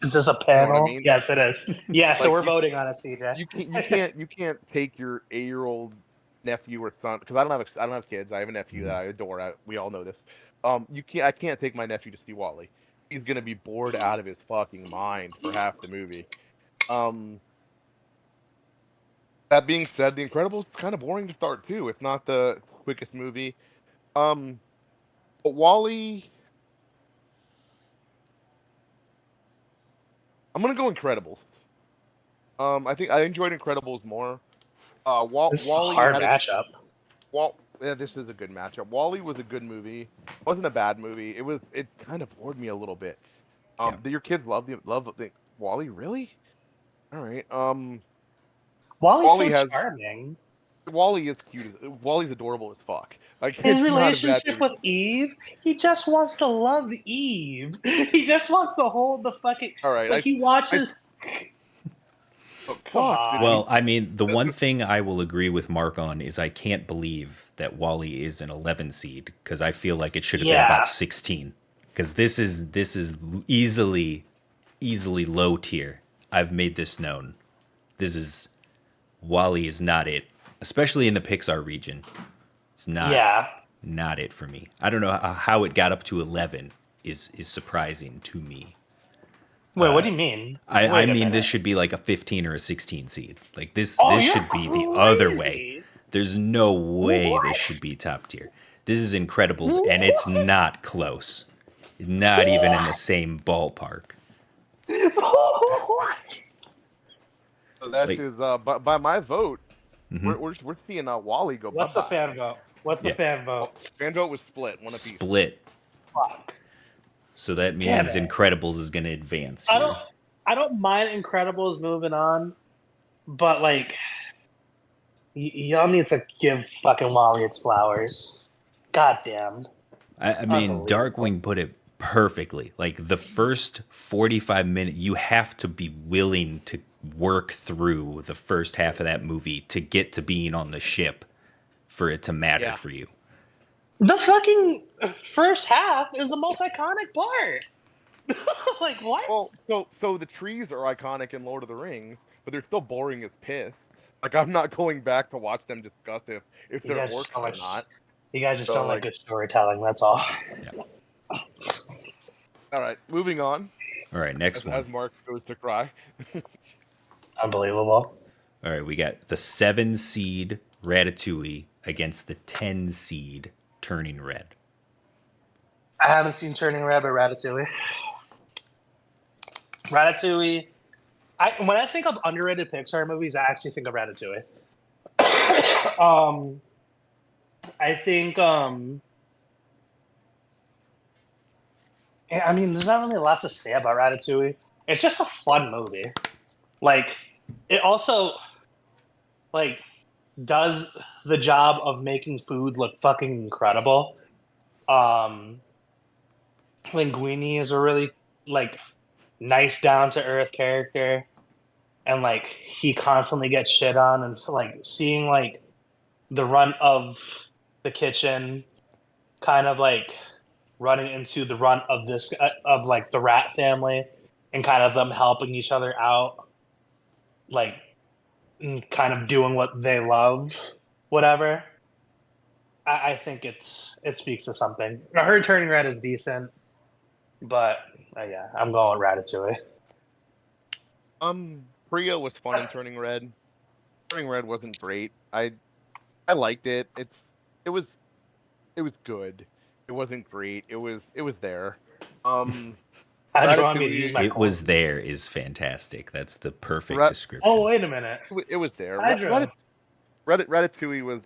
Speaker 2: Is this a
Speaker 3: You know what I
Speaker 2: panel?
Speaker 3: mean?
Speaker 2: Yes, it is. Yeah, so
Speaker 3: Like
Speaker 2: we're voting on it, CJ.
Speaker 3: you can't take your 8-year-old nephew or son because I don't have kids. I have a nephew that I adore. We all know this. I can't take my nephew to see Wally. He's gonna be bored out of his fucking mind for half the movie. Um, that being said, The Incredibles is kind of boring to start too. It's not the quickest movie. Um, but Wally, I'm gonna go Incredibles. I think I enjoyed Incredibles more.
Speaker 2: This is a
Speaker 3: Wally
Speaker 2: hard
Speaker 3: had a
Speaker 2: matchup.
Speaker 3: Yeah, this is a good matchup. Wally was a good movie. It wasn't a bad movie. It kind of bored me a little bit.
Speaker 1: Yeah.
Speaker 3: Do your kids love Wally? Really? All right.
Speaker 2: Wally's
Speaker 3: Wally
Speaker 2: so
Speaker 3: has
Speaker 2: charming.
Speaker 3: Wally is cute. Wally's adorable as fuck. Like
Speaker 2: His
Speaker 3: it's not a bad
Speaker 2: relationship
Speaker 3: movie.
Speaker 2: with Eve, he just wants to love Eve. He just wants to hold the fucking
Speaker 3: All right.
Speaker 2: like he
Speaker 3: I
Speaker 2: watches.
Speaker 3: oh,
Speaker 2: Come
Speaker 3: fuck.
Speaker 1: Well,
Speaker 2: on.
Speaker 1: I mean, the one
Speaker 3: The-
Speaker 1: thing I will agree with Mark on is I can't believe that Wally is an 11 seed because I feel like it should have been
Speaker 2: Yeah.
Speaker 1: about 16 because this is easily low tier. I've made this known. This is Wally is not it, especially in the Pixar region. It's
Speaker 2: Yeah.
Speaker 1: not it for me. I don't know how it got up to 11 is surprising to me.
Speaker 2: Wait, what do you mean?
Speaker 1: I
Speaker 2: Wait a
Speaker 1: mean, this
Speaker 2: minute.
Speaker 1: should be like a 15 or a 16 seed. Like
Speaker 2: Oh,
Speaker 1: this
Speaker 2: you're
Speaker 1: should be the other way.
Speaker 2: crazy.
Speaker 1: There's no way this
Speaker 2: What?
Speaker 1: should be top tier. This is Incredibles, and it's
Speaker 2: What?
Speaker 1: not close. Not even in the
Speaker 2: What?
Speaker 1: same ballpark.
Speaker 2: What?
Speaker 3: So that
Speaker 1: Like,
Speaker 3: is by my vote.
Speaker 1: mhm.
Speaker 3: We're seeing Wally go bye
Speaker 2: What's the
Speaker 3: bye.
Speaker 2: fan vote? What's the
Speaker 1: Yeah.
Speaker 2: fan vote?
Speaker 3: Fan vote was split, one apiece.
Speaker 1: Split.
Speaker 2: Fuck.
Speaker 1: So that
Speaker 2: Damn
Speaker 1: means
Speaker 2: it.
Speaker 1: Incredibles is going to advance.
Speaker 2: I
Speaker 1: Here.
Speaker 2: don't mind Incredibles moving on, but like y'all need to give fucking Wally its flowers. God damn.
Speaker 1: I mean,
Speaker 2: Unbelievable.
Speaker 1: Darkwing put it perfectly. Like the first 45 minutes, you have to be willing to work through the first half of that movie to get to being on the ship for it to matter
Speaker 3: Yeah.
Speaker 1: for you.
Speaker 2: The fucking first half is the most iconic part. Like what?
Speaker 3: Well, so the trees are iconic in Lord of the Rings, but they're still boring as piss. Like I'm not going back to watch them discuss if
Speaker 2: You
Speaker 3: they're
Speaker 2: guys just
Speaker 3: orcs
Speaker 2: don't
Speaker 3: or
Speaker 2: like
Speaker 3: not.
Speaker 2: you guys just
Speaker 3: So
Speaker 2: don't like
Speaker 3: like,
Speaker 2: good storytelling, that's all.
Speaker 3: all right, moving on.
Speaker 1: All right, next
Speaker 3: As
Speaker 1: one.
Speaker 3: Mark goes to cry.
Speaker 2: Unbelievable.
Speaker 1: All right, we got the 7 seed Ratatouille against the 10 seed Turning Red.
Speaker 2: I haven't seen Turning Red, but Ratatouille. Ratatouille. When I think of underrated Pixar movies, I actually think of Ratatouille. I think. I mean, there's not really a lot to say about Ratatouille. It's just a fun movie. Like, it also like does the job of making food look fucking incredible. Linguini is a really like nice, down to earth character, and like he constantly gets shit on, and like seeing like the run of the kitchen, kind of like running into the run of this of like the rat family, and kind of them helping each other out, like kind of doing what they love, whatever. I think it speaks to something. I heard Turning Red is decent, but yeah, I'm going Ratatouille.
Speaker 3: Priya was fun in Turning Red. Turning Red wasn't great. I liked it. It was good. It wasn't great. It was there.
Speaker 2: How do you want me to use my
Speaker 1: It was there is fantastic. That's the perfect
Speaker 3: Rat-
Speaker 1: description.
Speaker 2: Oh, wait a minute.
Speaker 3: It was there.
Speaker 2: Hydra.
Speaker 3: Ratatouille was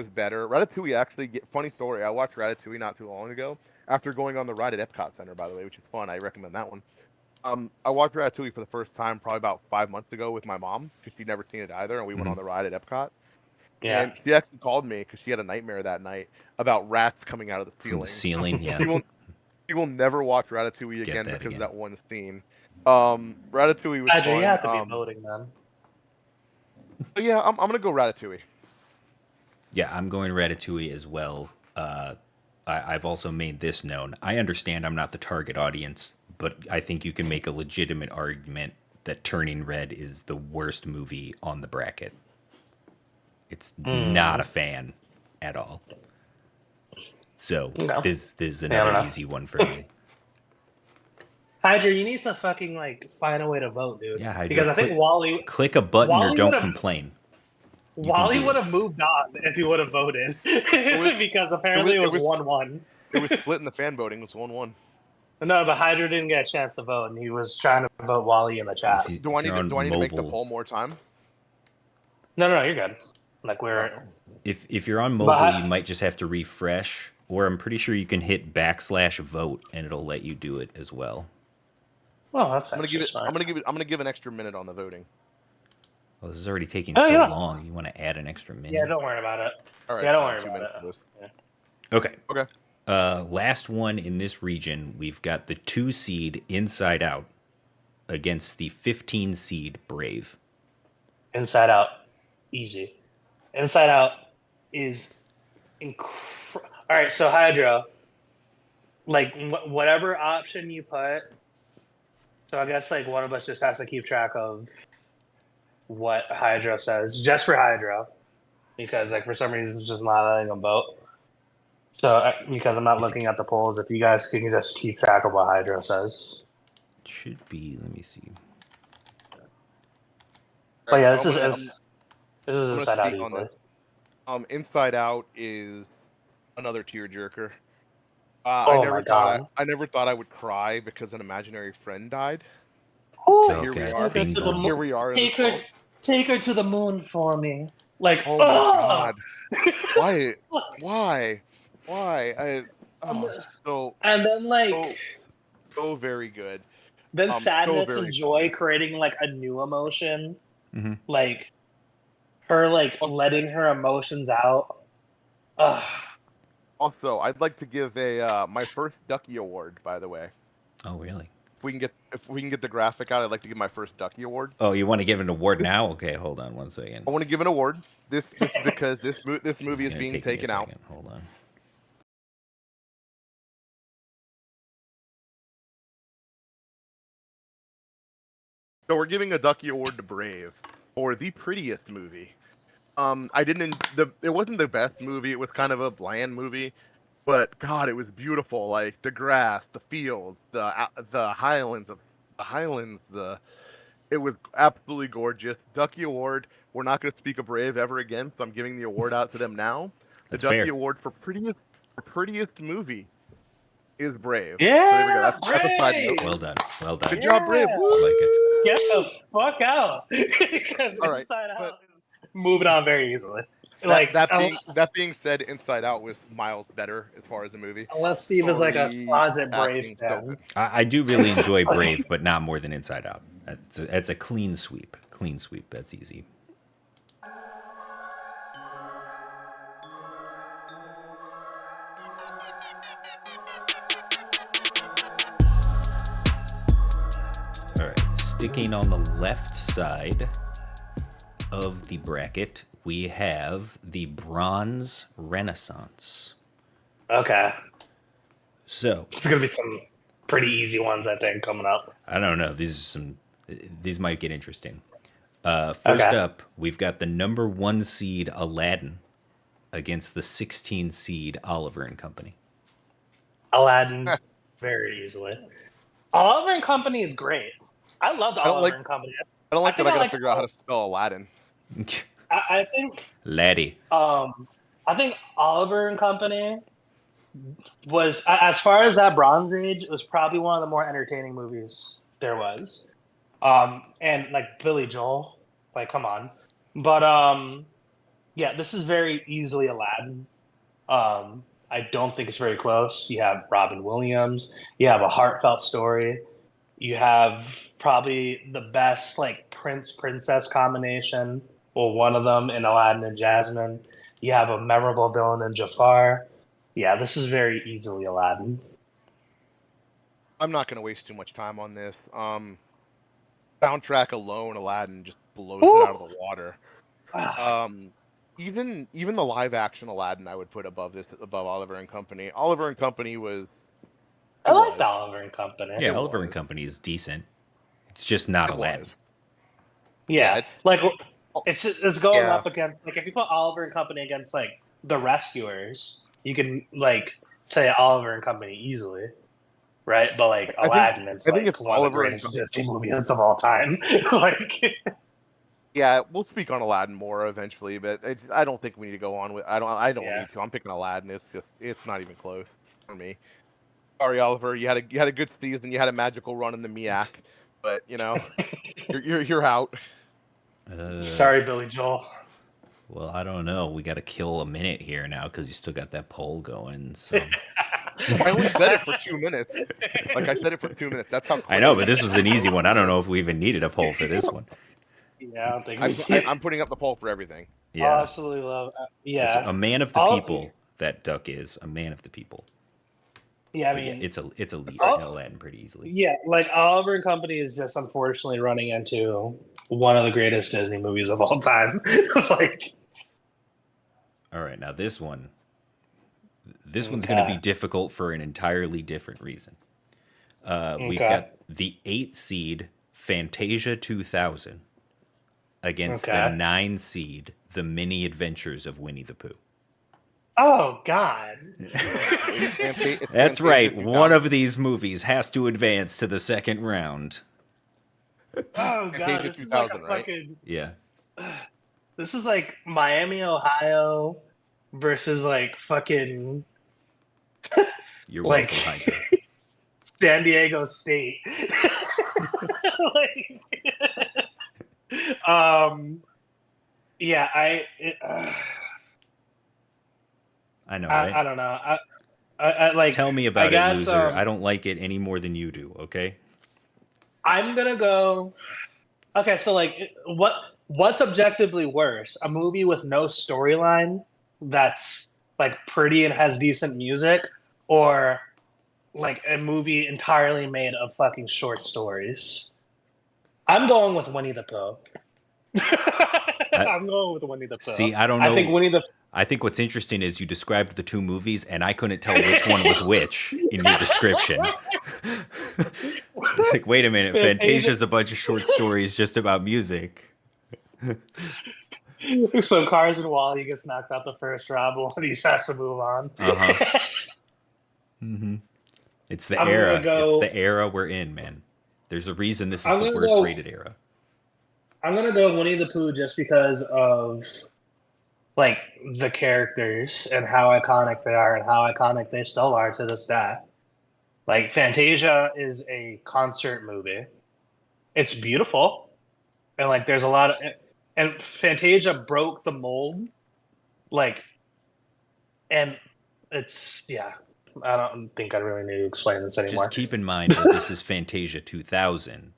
Speaker 3: better. Ratatouille actually, funny story. I watched Ratatouille not too long ago after going on the ride at Epcot Center, by the way, which is fun. I recommend that one. I watched Ratatouille for the first time probably about 5 months ago with my mom because she'd never seen it either, and we went on the ride at Epcot.
Speaker 2: Yeah.
Speaker 3: And she actually called me because she had a nightmare that night about rats coming out of the ceiling.
Speaker 1: From the ceiling, yeah.
Speaker 3: She will never watch Ratatouille
Speaker 1: Get
Speaker 3: again
Speaker 1: that
Speaker 3: because
Speaker 1: again.
Speaker 3: of that one scene. Ratatouille was
Speaker 2: Hydra,
Speaker 3: fun.
Speaker 2: you have to be voting then.
Speaker 3: But yeah, I'm gonna go Ratatouille.
Speaker 1: Yeah, I'm going Ratatouille as well. I've also made this known. I understand I'm not the target audience, but I think you can make a legitimate argument that Turning Red is the worst movie on the bracket. It's not a fan at all. So
Speaker 2: No.
Speaker 1: this is
Speaker 2: Fair
Speaker 1: another
Speaker 2: enough.
Speaker 1: easy one for me.
Speaker 2: Hydra, you need to fucking like find a way to vote, dude.
Speaker 1: Yeah, Hydra,
Speaker 2: because I think Wally
Speaker 1: click a button or
Speaker 2: Wally
Speaker 1: don't
Speaker 2: would've-
Speaker 1: complain.
Speaker 2: Wally
Speaker 1: do
Speaker 2: would
Speaker 1: it.
Speaker 2: have moved on if he would have voted. Because apparently it was 1-1.
Speaker 3: It was split in the fan voting. It was 1-1.
Speaker 2: No, but Hydra didn't get a chance to vote, and he was trying to vote Wally in the chat.
Speaker 3: Do I need to make the poll more time?
Speaker 2: No, you're good. Like we're
Speaker 1: If you're on mobile, you might just have to refresh, or I'm pretty sure you can hit /vote and it'll let you do it as well.
Speaker 2: well, that's
Speaker 3: I'm
Speaker 2: smart.
Speaker 3: gonna give an extra minute on the voting.
Speaker 1: Well, this is already taking
Speaker 2: yeah.
Speaker 1: long. You want to add an extra minute?
Speaker 2: Yeah, don't worry about it.
Speaker 3: All right,
Speaker 2: Yeah, don't worry
Speaker 3: 2
Speaker 2: about
Speaker 3: minutes
Speaker 2: it.
Speaker 3: for this.
Speaker 2: Yeah.
Speaker 1: Okay.
Speaker 3: Okay.
Speaker 1: Last one in this region, we've got the 2 seed Inside Out against the 15 seed Brave.
Speaker 2: Inside Out, easy. Inside Out is all right. So Hydra, like whatever option you put. So I guess like one of us just has to keep track of what Hydra says, just for Hydra, because like for some reason it's just not letting them vote. So because I'm not looking at the polls, if you guys can just keep track of what Hydra says.
Speaker 1: It should be. Let me see.
Speaker 2: But yeah,
Speaker 3: so
Speaker 2: this is Inside Out easily.
Speaker 3: Inside Out is another tearjerker.
Speaker 2: Oh my God.
Speaker 3: I never thought I would cry because an imaginary friend died.
Speaker 2: Oh,
Speaker 3: Here we
Speaker 1: Okay,
Speaker 3: are.
Speaker 1: bing bong.
Speaker 3: Here we are.
Speaker 2: Take her to the moon for me. Like,
Speaker 3: Oh my God! Why?
Speaker 2: And then like
Speaker 3: so very good.
Speaker 2: then sadness
Speaker 3: very
Speaker 2: and joy
Speaker 3: fun.
Speaker 2: creating like a new emotion.
Speaker 1: Mm-hmm.
Speaker 2: Like her like letting her emotions out. Ugh.
Speaker 3: Also, I'd like to give a my first Ducky Award, by the way.
Speaker 1: Oh, really?
Speaker 3: If we can get the graphic out, I'd like to give my first Ducky Award.
Speaker 1: Oh, you want to give an award now? Okay, hold on one second.
Speaker 3: I want to give an award. This is because this movie is being taken out.
Speaker 1: Hold on.
Speaker 3: So we're giving a Ducky Award to Brave for the prettiest movie. It wasn't the best movie. It was kind of a bland movie, but God, it was beautiful. Like the grass, the fields, the highlands, it was absolutely gorgeous. Ducky Award. We're not going to speak of Brave ever again, so I'm giving the award out to them now. The
Speaker 1: That's
Speaker 3: Ducky
Speaker 1: fair.
Speaker 3: Award for prettiest movie. is Brave.
Speaker 2: Yeah,
Speaker 3: so there we go. That's a side note.
Speaker 1: Well done. Well done.
Speaker 3: Good job, Brave.
Speaker 2: Yeah.
Speaker 3: Woo!
Speaker 1: I like it.
Speaker 2: Get the fuck out. Because
Speaker 3: All right,
Speaker 2: Inside
Speaker 3: but-
Speaker 2: Out is moving on very easily.
Speaker 3: That being said, Inside Out was miles better as far as the movie.
Speaker 2: Unless Steve is like a
Speaker 3: Story,
Speaker 2: closet Brave
Speaker 3: acting, so
Speaker 2: fan.
Speaker 3: good.
Speaker 1: I do really enjoy Brave, but not more than Inside Out. It's a clean sweep. Clean sweep. That's easy. All right. Sticking on the left side of the bracket, we have the Bronze Renaissance.
Speaker 2: Okay.
Speaker 1: So
Speaker 2: It's going to be some pretty easy ones, I think, coming up.
Speaker 1: I don't know. These might get interesting. First
Speaker 2: Okay.
Speaker 1: up, we've got the number 1 seed Aladdin against the 16 seed Oliver and Company.
Speaker 2: Aladdin, very easily. Oliver and Company is great. I love the
Speaker 3: I don't
Speaker 2: Oliver
Speaker 3: like-
Speaker 2: and Company.
Speaker 3: I don't like that
Speaker 2: think
Speaker 3: I
Speaker 2: I
Speaker 3: gotta
Speaker 2: like
Speaker 3: figure out how to spell Aladdin.
Speaker 2: I think
Speaker 1: Laddie.
Speaker 2: I think Oliver and Company was, as far as that Bronze Age, it was probably one of the more entertaining movies there was. And like Billy Joel, like come on. But yeah, this is very easily Aladdin. I don't think it's very close. You have Robin Williams. You have a heartfelt story. You have probably the best like prince princess combination, or one of them in Aladdin and Jasmine. You have a memorable villain in Jafar. Yeah, this is very easily Aladdin.
Speaker 3: I'm not gonna waste too much time on this. Soundtrack alone, Aladdin just blows it out of the water. Even the live action Aladdin, I would put above Oliver and Company. Oliver and Company was.
Speaker 2: I like the Oliver and Company.
Speaker 1: Yeah,
Speaker 3: It
Speaker 1: Oliver
Speaker 3: was.
Speaker 1: and Company is decent. It's just not
Speaker 3: It
Speaker 1: Aladdin.
Speaker 3: was.
Speaker 2: Yeah,
Speaker 3: it's-
Speaker 2: like it's going
Speaker 3: Yeah.
Speaker 2: up against, like, if you put Oliver and Company against like The Rescuers, you can like say Oliver and Company easily, right? But like
Speaker 3: I think-
Speaker 2: Aladdin, it's
Speaker 3: I think
Speaker 2: like
Speaker 3: if
Speaker 2: one of the
Speaker 3: Oliver and
Speaker 2: greatest Disney movies of all time. Like,
Speaker 3: Yeah, we'll speak on Aladdin more eventually, but I don't think we need to go on with. I don't
Speaker 2: Yeah.
Speaker 3: need to. I'm picking Aladdin. It's not even close for me. Sorry, Oliver. You had a good season. You had a magical run in the MIAC, but you're out.
Speaker 2: sorry, Billy Joel.
Speaker 1: Well, I don't know. We got to kill a minute here now because you still got that poll going. So
Speaker 3: I only said it for 2 minutes. Like I said it for 2 minutes. That's how.
Speaker 1: I know, but this was an easy one. I don't know if we even needed a poll for this one.
Speaker 2: Yeah, I don't think we did.
Speaker 3: I'm putting up the poll for everything.
Speaker 1: Yeah,
Speaker 2: Absolutely love. Yeah,
Speaker 1: a man of the
Speaker 2: All-
Speaker 1: people. That Duck is a man of the people.
Speaker 2: yeah. I
Speaker 1: But yeah,
Speaker 2: mean,
Speaker 1: it's a lead
Speaker 2: All-
Speaker 1: Aladdin pretty easily.
Speaker 2: yeah, like Oliver and Company is just unfortunately running into one of the greatest Disney movies of all time. Like,
Speaker 1: All right, now this one's going to be
Speaker 2: Okay.
Speaker 1: difficult for an entirely different reason. We've
Speaker 2: Okay.
Speaker 1: got the 8 seed Fantasia 2000 against the
Speaker 2: Okay.
Speaker 1: 9 seed The Mini Adventures of Winnie the Pooh.
Speaker 2: oh God.
Speaker 3: It's
Speaker 1: That's
Speaker 3: Fantasia
Speaker 1: right.
Speaker 3: 2000.
Speaker 1: One of these movies has to advance to the second round.
Speaker 2: Oh God.
Speaker 3: Fantasia
Speaker 2: This is like a
Speaker 3: 2000, right?
Speaker 2: fucking.
Speaker 1: Yeah.
Speaker 2: This is like Miami, Ohio, versus like fucking
Speaker 1: You're
Speaker 2: Like-
Speaker 1: welcome, Hydra.
Speaker 2: San Diego State. Like, yeah,
Speaker 1: I know, right?
Speaker 2: I don't know. I like.
Speaker 1: Tell me about
Speaker 2: guess,
Speaker 1: it, loser. I don't like it any more than you do, okay?
Speaker 2: I'm gonna go. Okay, so like, what's objectively worse? A movie with no storyline that's like pretty and has decent music, or like a movie entirely made of fucking short stories? I'm going with Winnie the Pooh. I'm going with Winnie the Pooh.
Speaker 1: See, I don't know.
Speaker 2: I think Winnie the
Speaker 1: I think what's interesting is you described the 2 movies, and I couldn't tell which one was which in your description. It's like, wait a minute, Fantasia's a bunch of short stories just about music.
Speaker 2: So Cars and Wally gets knocked out the first round, but one of these has to move on.
Speaker 1: Uh-huh. Mm-hmm. It's the
Speaker 2: I'm gonna
Speaker 1: era.
Speaker 2: go-
Speaker 1: It's the era we're in, man. There's a reason this is
Speaker 2: I'm
Speaker 1: the
Speaker 2: gonna
Speaker 1: worst
Speaker 2: go-
Speaker 1: rated era.
Speaker 2: I'm gonna go Winnie the Pooh just because of like the characters and how iconic they are and how iconic they still are to this day. Like Fantasia is a concert movie. It's beautiful, and like there's a lot of, and Fantasia broke the mold. Like, and it's yeah. I don't think I really need to explain this
Speaker 1: Just
Speaker 2: anymore.
Speaker 1: keep in mind that this is Fantasia 2000.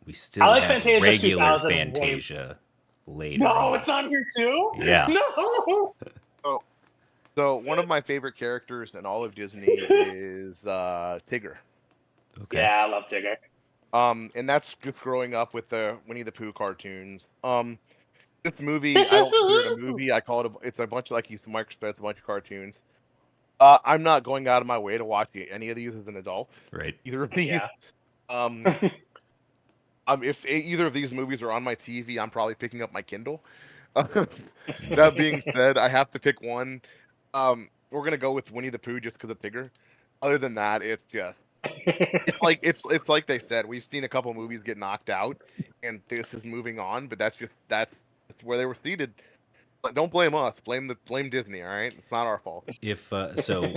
Speaker 1: We
Speaker 2: I
Speaker 1: still
Speaker 2: like
Speaker 1: have
Speaker 2: Fantasia
Speaker 1: regular
Speaker 2: 2000 way.
Speaker 1: Fantasia later
Speaker 2: No,
Speaker 1: on.
Speaker 2: it's on here too.
Speaker 1: Yeah.
Speaker 2: No.
Speaker 3: So one of my favorite characters in all of Disney is Tigger.
Speaker 1: Okay.
Speaker 2: Yeah, I love Tigger.
Speaker 3: And that's just growing up with the Winnie the Pooh cartoons. This movie, I don't consider it a movie. I call it it's a bunch of, like Mike said, it's a bunch of cartoons. I'm not going out of my way to watch any of these as an adult.
Speaker 1: Right.
Speaker 3: Either of these.
Speaker 2: Yeah.
Speaker 3: If either of these movies are on my TV, I'm probably picking up my Kindle. That being said, I have to pick one. We're gonna go with Winnie the Pooh just because of Tigger. Other than that, it's just it's like they said. We've seen a couple movies get knocked out, and this is moving on. But that's where they were seated. But don't blame us. Blame Disney. All right, it's not our fault.
Speaker 1: If so,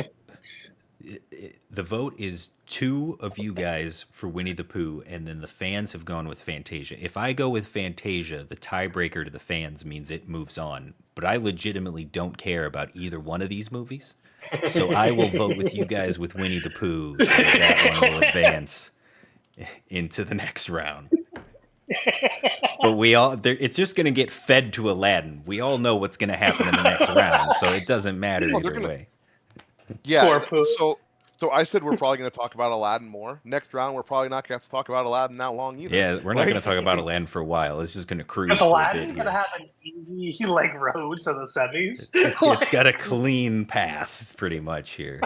Speaker 1: the vote is 2 of you guys for Winnie the Pooh, and then the fans have gone with Fantasia. If I go with Fantasia, the tiebreaker to the fans means it moves on. But I legitimately don't care about either one of these movies, so I will vote with you guys with Winnie the Pooh. So that one will advance into the next round. But it's just going to get fed to Aladdin. We all know what's going to happen in the next round, so it doesn't matter either way.
Speaker 3: Yeah. So I said we're probably going to talk about Aladdin more. Next round, we're probably not going to have to talk about Aladdin that long either.
Speaker 1: Yeah, we're not going to talk about Aladdin for a while. It's just going to cruise
Speaker 2: Is
Speaker 1: for a
Speaker 2: Aladdin
Speaker 1: bit
Speaker 2: gonna
Speaker 1: here.
Speaker 2: have an easy like road to the semis?
Speaker 1: It's got a clean path, pretty much here.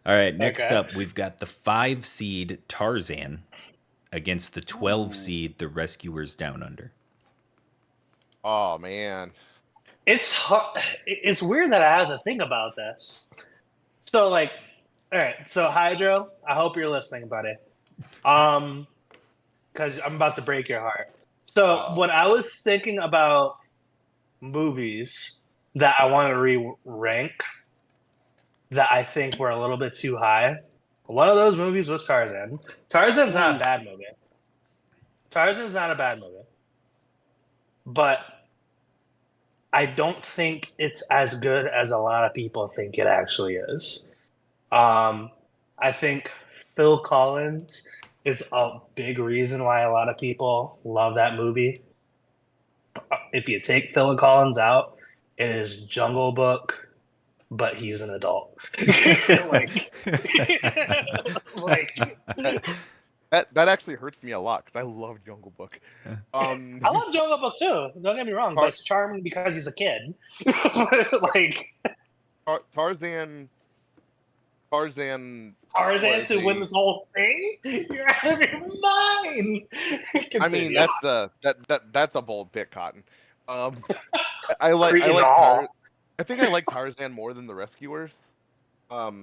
Speaker 1: All right, next
Speaker 2: Okay.
Speaker 1: up, we've got the 5 seed Tarzan against the 12 seed The Rescuers Down Under.
Speaker 3: Oh man.
Speaker 2: It's hard. It's weird that I have to think about this. So like, all right. So Hydro, I hope you're listening, buddy. Because I'm about to break your heart. So when I was thinking about movies that I want to re-rank, that I think were a little bit too high, one of those movies was Tarzan. Tarzan's not a bad movie. Tarzan's not a bad movie. But I don't think it's as good as a lot of people think it actually is. I think Phil Collins is a big reason why a lot of people love that movie. If you take Phil Collins out, it is Jungle Book, but he's an adult.
Speaker 3: That actually hurts me a lot because I love Jungle Book.
Speaker 2: I love Jungle Book too. Don't get me wrong, but it's charming because he's a kid.
Speaker 3: Tarzan
Speaker 2: to win this whole thing? You're out of your mind.
Speaker 3: I mean, that's a bold pick, Cotton. I think I like Tarzan more than the Rescuers.
Speaker 2: Oh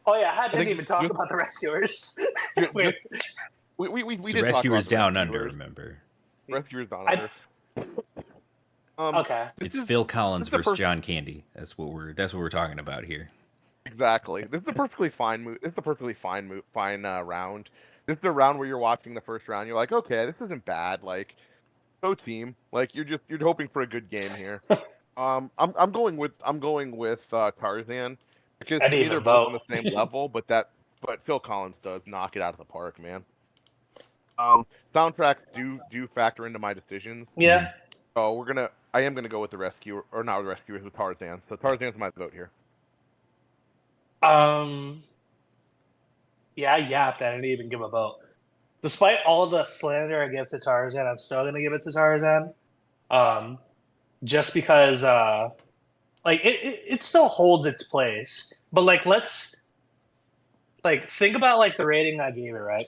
Speaker 2: yeah, I didn't even talk about the Rescuers.
Speaker 3: We did
Speaker 1: Rescuers
Speaker 3: talk about
Speaker 1: Down Under, remember?
Speaker 3: Rescuers Down Under.
Speaker 2: Okay.
Speaker 1: It's Phil Collins versus John Candy. That's what we're talking about here.
Speaker 3: Exactly. This is a perfectly fine round. This is a round where you're watching the first round. You're like, okay, this isn't bad. Like, go team. Like, you're hoping for a good game here. I'm going with Tarzan because they're both on the same level, but Phil Collins does knock it out of the park, man. Soundtracks do factor into my decisions.
Speaker 2: Yeah.
Speaker 3: So I am gonna go with the Rescuer, or not the Rescuers, with Tarzan. So Tarzan's my vote here.
Speaker 2: Yeah, I yapped. I didn't even give a vote. Despite all the slander I give to Tarzan, I'm still gonna give it to Tarzan. Just because like it still holds its place. But like let's like think about like the rating I gave it, right?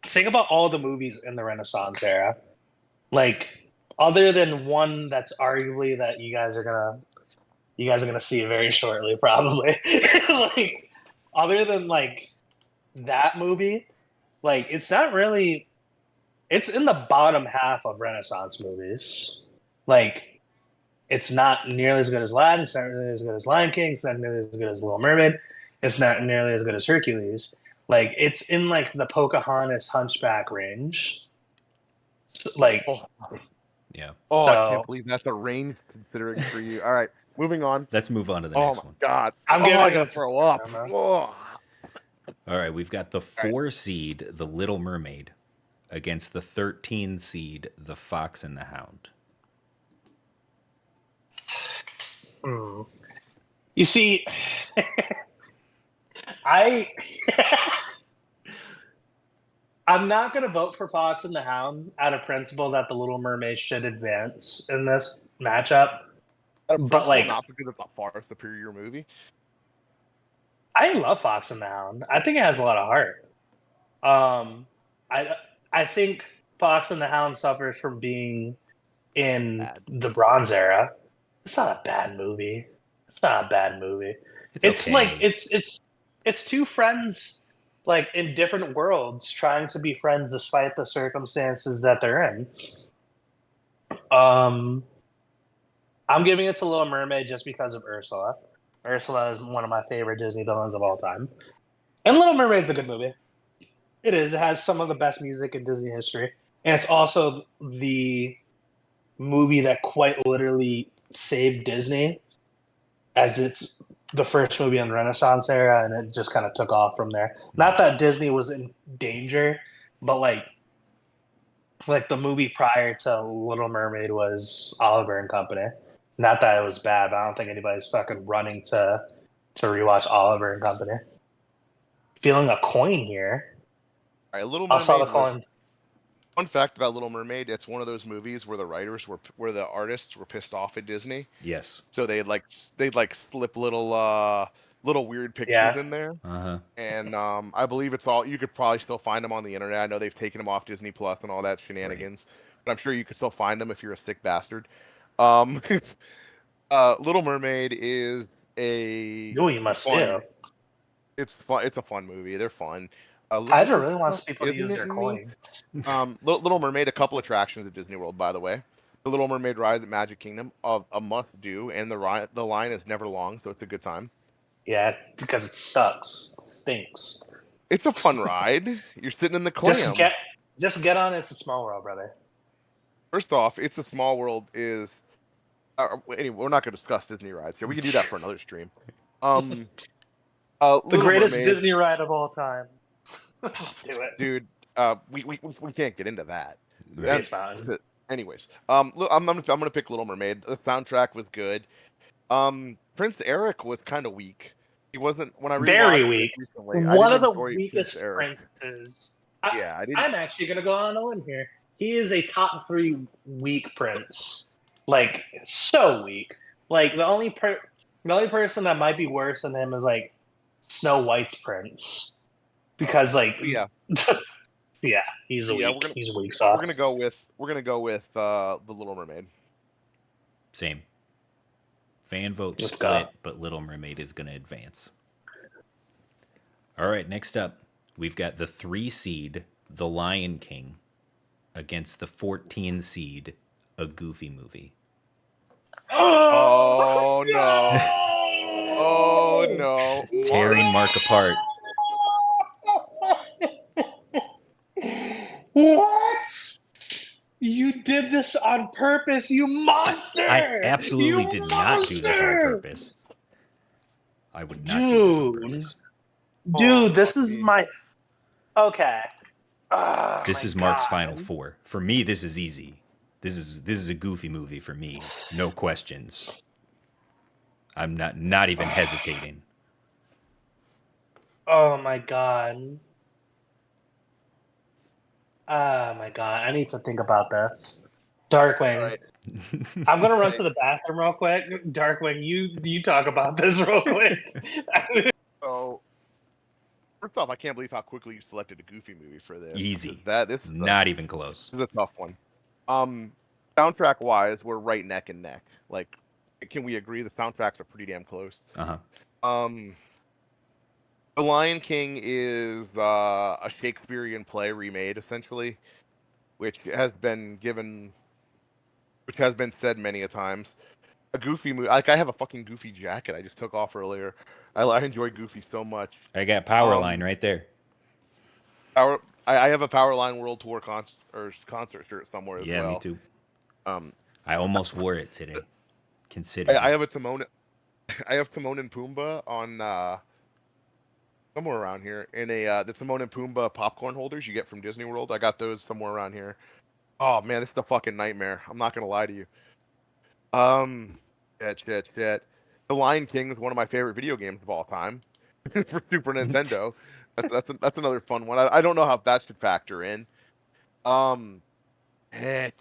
Speaker 2: Think about all the movies in the Renaissance era. Like other than one that's arguably that you guys are gonna see very shortly, probably. Like other than like that movie, like it's not really, it's in the bottom half of Renaissance movies. Like it's not nearly as good as Aladdin, it's not nearly as good as Lion King, it's not nearly as good as Little Mermaid. It's not nearly as good as Hercules. Like it's in like the Pocahontas Hunchback range. Like
Speaker 3: Oh,
Speaker 1: Yeah.
Speaker 3: oh, I
Speaker 2: so,
Speaker 3: can't believe that's a range considering for you. All right, moving on.
Speaker 1: Let's move on to the
Speaker 3: Oh
Speaker 1: next
Speaker 3: my
Speaker 1: one.
Speaker 3: god.
Speaker 2: I'm
Speaker 3: Oh,
Speaker 2: giving
Speaker 3: I
Speaker 2: it a
Speaker 3: gotta throw up.
Speaker 2: I don't know.
Speaker 3: Oh.
Speaker 1: All right, we've got the
Speaker 3: right.
Speaker 1: 4 seed, The Little Mermaid, against the 13 seed, The Fox and the Hound.
Speaker 2: Hmm. You see, I I'm not going to vote for Fox and the Hound out of principle that the Little Mermaid should advance in this matchup.
Speaker 3: Out of
Speaker 2: But
Speaker 3: principle,
Speaker 2: like,
Speaker 3: not because it's a far superior movie.
Speaker 2: I love Fox and the Hound. I think it has a lot of heart. Um, I I think Fox and the Hound suffers from being in
Speaker 3: Bad.
Speaker 2: the Bronze Era. It's not a bad movie. It's not a bad movie.
Speaker 1: It's
Speaker 2: It's like
Speaker 1: okay.
Speaker 2: it's two friends like in different worlds trying to be friends despite the circumstances that they're in. Um, I'm giving it to Little Mermaid just because of Ursula. Ursula is one of my favorite Disney villains of all time, and Little Mermaid's a good movie. It is. It has some of the best music in Disney history, and it's also the movie that quite literally saved Disney, as it's the first movie in the Renaissance era, and it just kind of took off from there. Not that Disney was in danger, but like the movie prior to Little Mermaid was Oliver and Company. Not that it was bad, but I don't think anybody's fucking running to rewatch Oliver and Company. Feeling a coin here.
Speaker 3: All right, Little
Speaker 2: I saw the
Speaker 3: Mermaid was.
Speaker 2: coin.
Speaker 3: Fun fact about Little Mermaid: it's one of those movies where where the artists were pissed off at Disney,
Speaker 1: Yes.
Speaker 3: so they'd slip little weird pictures
Speaker 2: Yeah.
Speaker 3: in there.
Speaker 1: Uh-huh.
Speaker 3: And I believe it's all you could probably still find them on the internet. I know they've taken them off Disney Plus and all that shenanigans, but I'm sure you could still find them if you're a sick bastard. Um, Little Mermaid is a
Speaker 2: Oh, you must
Speaker 3: fun.
Speaker 2: do.
Speaker 3: It's fun. It's a fun movie. They're fun.
Speaker 2: Hydra
Speaker 3: This
Speaker 2: really
Speaker 3: stuff
Speaker 2: wants people to
Speaker 3: isn't
Speaker 2: use
Speaker 3: it
Speaker 2: their
Speaker 3: in me?
Speaker 2: coins.
Speaker 3: Little Mermaid, a couple attractions at Disney World, by the way. The Little Mermaid ride at Magic Kingdom, a must do, and the line is never long, so it's a good time.
Speaker 2: Yeah, because it sucks. It stinks.
Speaker 3: It's a fun ride. You're sitting in the
Speaker 2: Just
Speaker 3: clam.
Speaker 2: get on It's a Small World, brother.
Speaker 3: First off, It's a Small World is. Anyway, we're not going to discuss Disney rides here. We can do that for another stream.
Speaker 2: The
Speaker 3: Little
Speaker 2: greatest
Speaker 3: Mermaid,
Speaker 2: Disney ride of all time. Let's do it.
Speaker 3: dude. We can't get into that.
Speaker 1: Right.
Speaker 2: Space Mountain.
Speaker 3: Anyways, I'm gonna pick Little Mermaid. The soundtrack was good. Prince Eric was kind of weak. He wasn't when I
Speaker 2: Very
Speaker 3: rewatched it
Speaker 2: weak.
Speaker 3: recently. I
Speaker 2: One
Speaker 3: didn't
Speaker 2: of the
Speaker 3: enjoy Prince
Speaker 2: weakest
Speaker 3: Eric.
Speaker 2: princes.
Speaker 3: Yeah, I didn't.
Speaker 2: I'm actually gonna go on a limb here. He is a top 3 weak prince. Like so weak. Like the only person that might be worse than him is like Snow White's prince, because like
Speaker 3: Yeah,
Speaker 2: yeah, he's
Speaker 3: yeah.
Speaker 2: weak
Speaker 3: We're gonna
Speaker 2: sauce.
Speaker 3: go with the Little Mermaid.
Speaker 1: Same. Fan vote
Speaker 2: Let's go.
Speaker 1: split, but Little Mermaid is going to advance. All right, next up, we've got the 3 seed, The Lion King, against the 14 seed, A Goofy Movie.
Speaker 3: Oh no! Oh no!
Speaker 1: Tearing Mark apart.
Speaker 2: What? You did this on purpose, you monster!
Speaker 1: I absolutely
Speaker 2: You
Speaker 1: did not do this on
Speaker 2: monster!
Speaker 1: purpose. I would not do this on purpose.
Speaker 2: Dude, this
Speaker 3: fuck
Speaker 2: is
Speaker 3: me.
Speaker 2: my okay. Oh,
Speaker 1: This
Speaker 2: my
Speaker 1: is Mark's
Speaker 2: God.
Speaker 1: final 4. For me, this is easy. This is a Goofy movie for me. No questions. I'm not even hesitating.
Speaker 2: Oh my God. Oh my God. I need to think about this. Darkwing.
Speaker 3: All right.
Speaker 2: I'm gonna run to the bathroom real quick. Darkwing, you talk about this real quick.
Speaker 3: So first off, I can't believe how quickly you selected a Goofy movie for this.
Speaker 1: Easy.
Speaker 3: This
Speaker 1: Not even close.
Speaker 3: is a tough one. Soundtrack wise, we're right neck and neck. Like, can we agree the soundtracks are pretty damn close?
Speaker 1: Uh-huh.
Speaker 3: The Lion King is a Shakespearean play remade, essentially, which has been said many a times. a Goofy movie. Like I have a fucking Goofy jacket I just took off earlier. I enjoy Goofy so much.
Speaker 1: I got Powerline right there.
Speaker 3: I have a Powerline World Tour concert shirt somewhere as
Speaker 1: Yeah,
Speaker 3: well.
Speaker 1: me too.
Speaker 3: Um,
Speaker 1: I almost wore it today. Consider
Speaker 3: I
Speaker 1: it.
Speaker 3: have a Timon. I have Timon and Pumbaa on somewhere around here in a the Timon and Pumbaa popcorn holders you get from Disney World. I got those somewhere around here. Oh man, this is a fucking nightmare. I'm not gonna lie to you. Shit. The Lion King is one of my favorite video games of all time for Super Nintendo. That's another fun one. I don't know how that should factor in. Shit.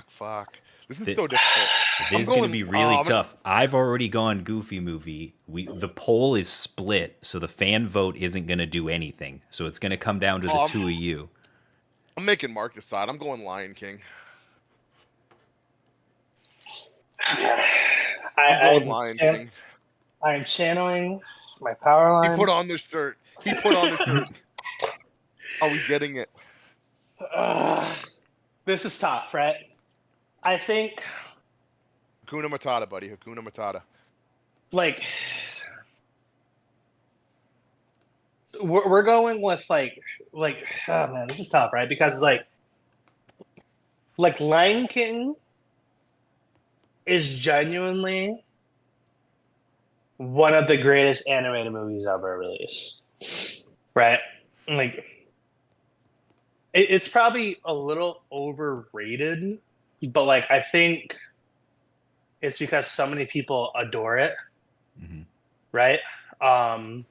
Speaker 3: Fuck. This is so difficult.
Speaker 1: This is going to be really tough. I've already gone Goofy movie. The poll is split, so the fan vote isn't going to do anything. So it's going to come down to the two of you.
Speaker 3: I'm making Mark decide. I'm going Lion King.
Speaker 2: I'm
Speaker 3: Lion King.
Speaker 2: I'm channeling my power line.
Speaker 3: He put on the shirt. Are we getting it?
Speaker 2: This is tough, right? I think
Speaker 3: Hakuna Matata, buddy. Hakuna Matata.
Speaker 2: Like, we're going with like, oh man, this is tough, right? Because it's like Lion King is genuinely one of the greatest animated movies ever released, right? Like, it's probably a little overrated, but like I think it's because so many people adore it, right? And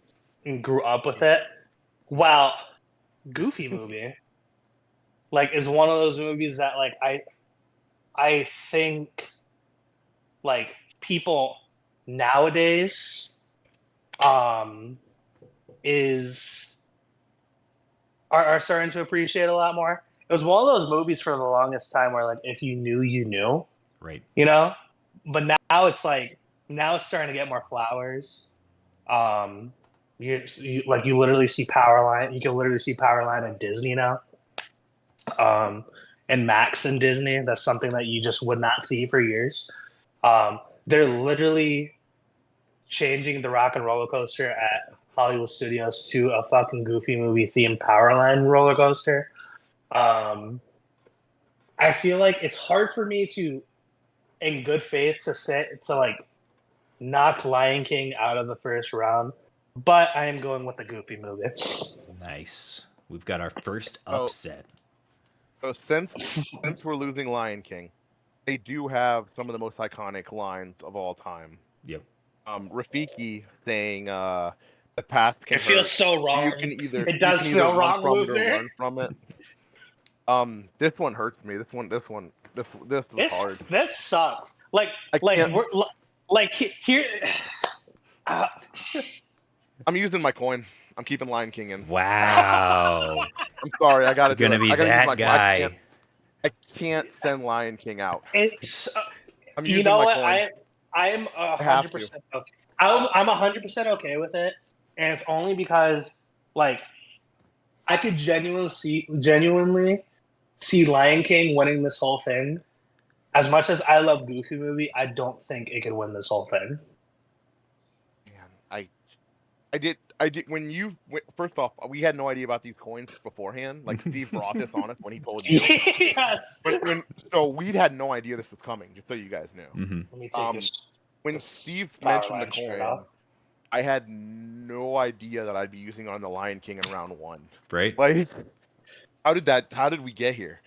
Speaker 2: grew up with it. While Goofy movie, like, is one of those movies that like I think like people nowadays are starting to appreciate a lot more. It was one of those movies for the longest time where like if you knew, you knew.
Speaker 1: Right.
Speaker 2: You know? But now it's like it's starting to get more flowers. You literally see Powerline. You can literally see Powerline in Disney now. And Max in Disney. That's something that you just would not see for years. They're literally changing the Rock and Roller Coaster at Hollywood Studios to a fucking Goofy movie themed Powerline roller coaster. I feel like it's hard for me to, in good faith, to like knock Lion King out of the first round, but I am going with the Goofy movie.
Speaker 1: Nice. We've got our first upset.
Speaker 3: So since we're losing Lion King, they do have some of the most iconic lines of all time.
Speaker 1: Yep.
Speaker 3: Rafiki saying, "The past can hurt.
Speaker 2: It feels so wrong.
Speaker 3: It does feel wrong, loser. Learn from it." This one hurts me. This was hard.
Speaker 2: This sucks. Here.
Speaker 3: I'm using my coin. I'm keeping Lion King in.
Speaker 1: Wow.
Speaker 3: I'm sorry. I gotta.
Speaker 1: Gonna be that guy.
Speaker 3: I can't send Lion King out.
Speaker 2: It's.
Speaker 3: I'm using my coin.
Speaker 2: I'm 100%. I'm 100% okay with it, and it's only because like I could genuinely see Lion King winning this whole thing. As much as I love Goofy movie, I don't think it could win this whole thing.
Speaker 3: Man, I did. First off, we had no idea about these coins beforehand. Like Steve brought this on us when he told you.
Speaker 2: Yes.
Speaker 3: So we had no idea this was coming. Just so you guys knew.
Speaker 1: Mm-hmm.
Speaker 2: Let me take
Speaker 3: when Steve mentioned the coin, I had no idea that I'd be using on the Lion King in round 1.
Speaker 1: Right.
Speaker 3: Like, how did we get here?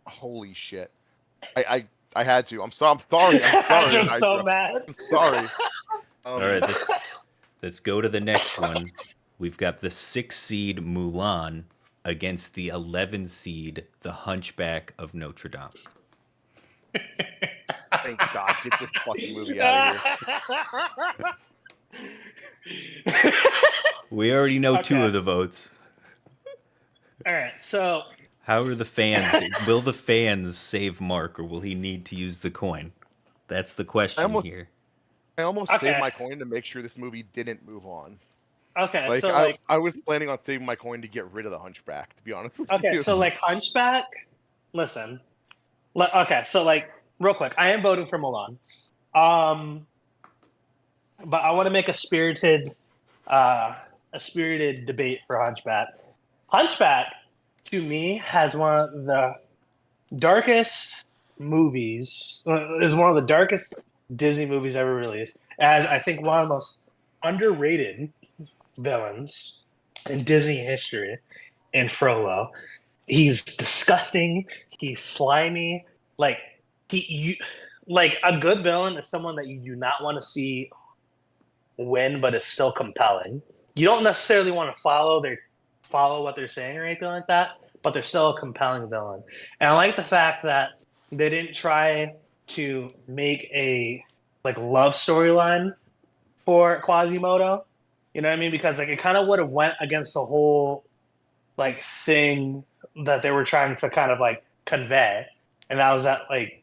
Speaker 3: Holy shit. I had to. I'm sorry.
Speaker 2: I'm just so mad.
Speaker 3: I'm sorry.
Speaker 1: All right, let's go to the next one. We've got the 6 seed Mulan against the 11 seed The Hunchback of Notre Dame.
Speaker 3: Thank God, get this fucking movie out of here.
Speaker 1: We already know 2 of the votes.
Speaker 2: All right, so
Speaker 1: how are the fans? Will the fans save Mark, or will he need to use the coin? That's the question here.
Speaker 3: I almost saved my coin to make sure this movie didn't move on.
Speaker 2: Okay,
Speaker 3: I was planning on saving my coin to get rid of the Hunchback, to be honest with you.
Speaker 2: Okay, so like Hunchback, listen. Okay, so like real quick, I am voting for Mulan. Um, but I want to make a spirited debate for Hunchback. Hunchback, to me, has one of the darkest movies. Is one of the darkest Disney movies ever released. As I think one of the most underrated villains in Disney history. In Frollo, he's disgusting. He's slimy. Like like a good villain is someone that you do not want to see win, but is still compelling. You don't necessarily want to follow what they're saying or anything like that, but they're still a compelling villain. And I like the fact that they didn't try to make a like love storyline for Quasimodo. You know what I mean? Because like it kind of would have went against the whole like thing that they were trying to kind of like convey, and that was that like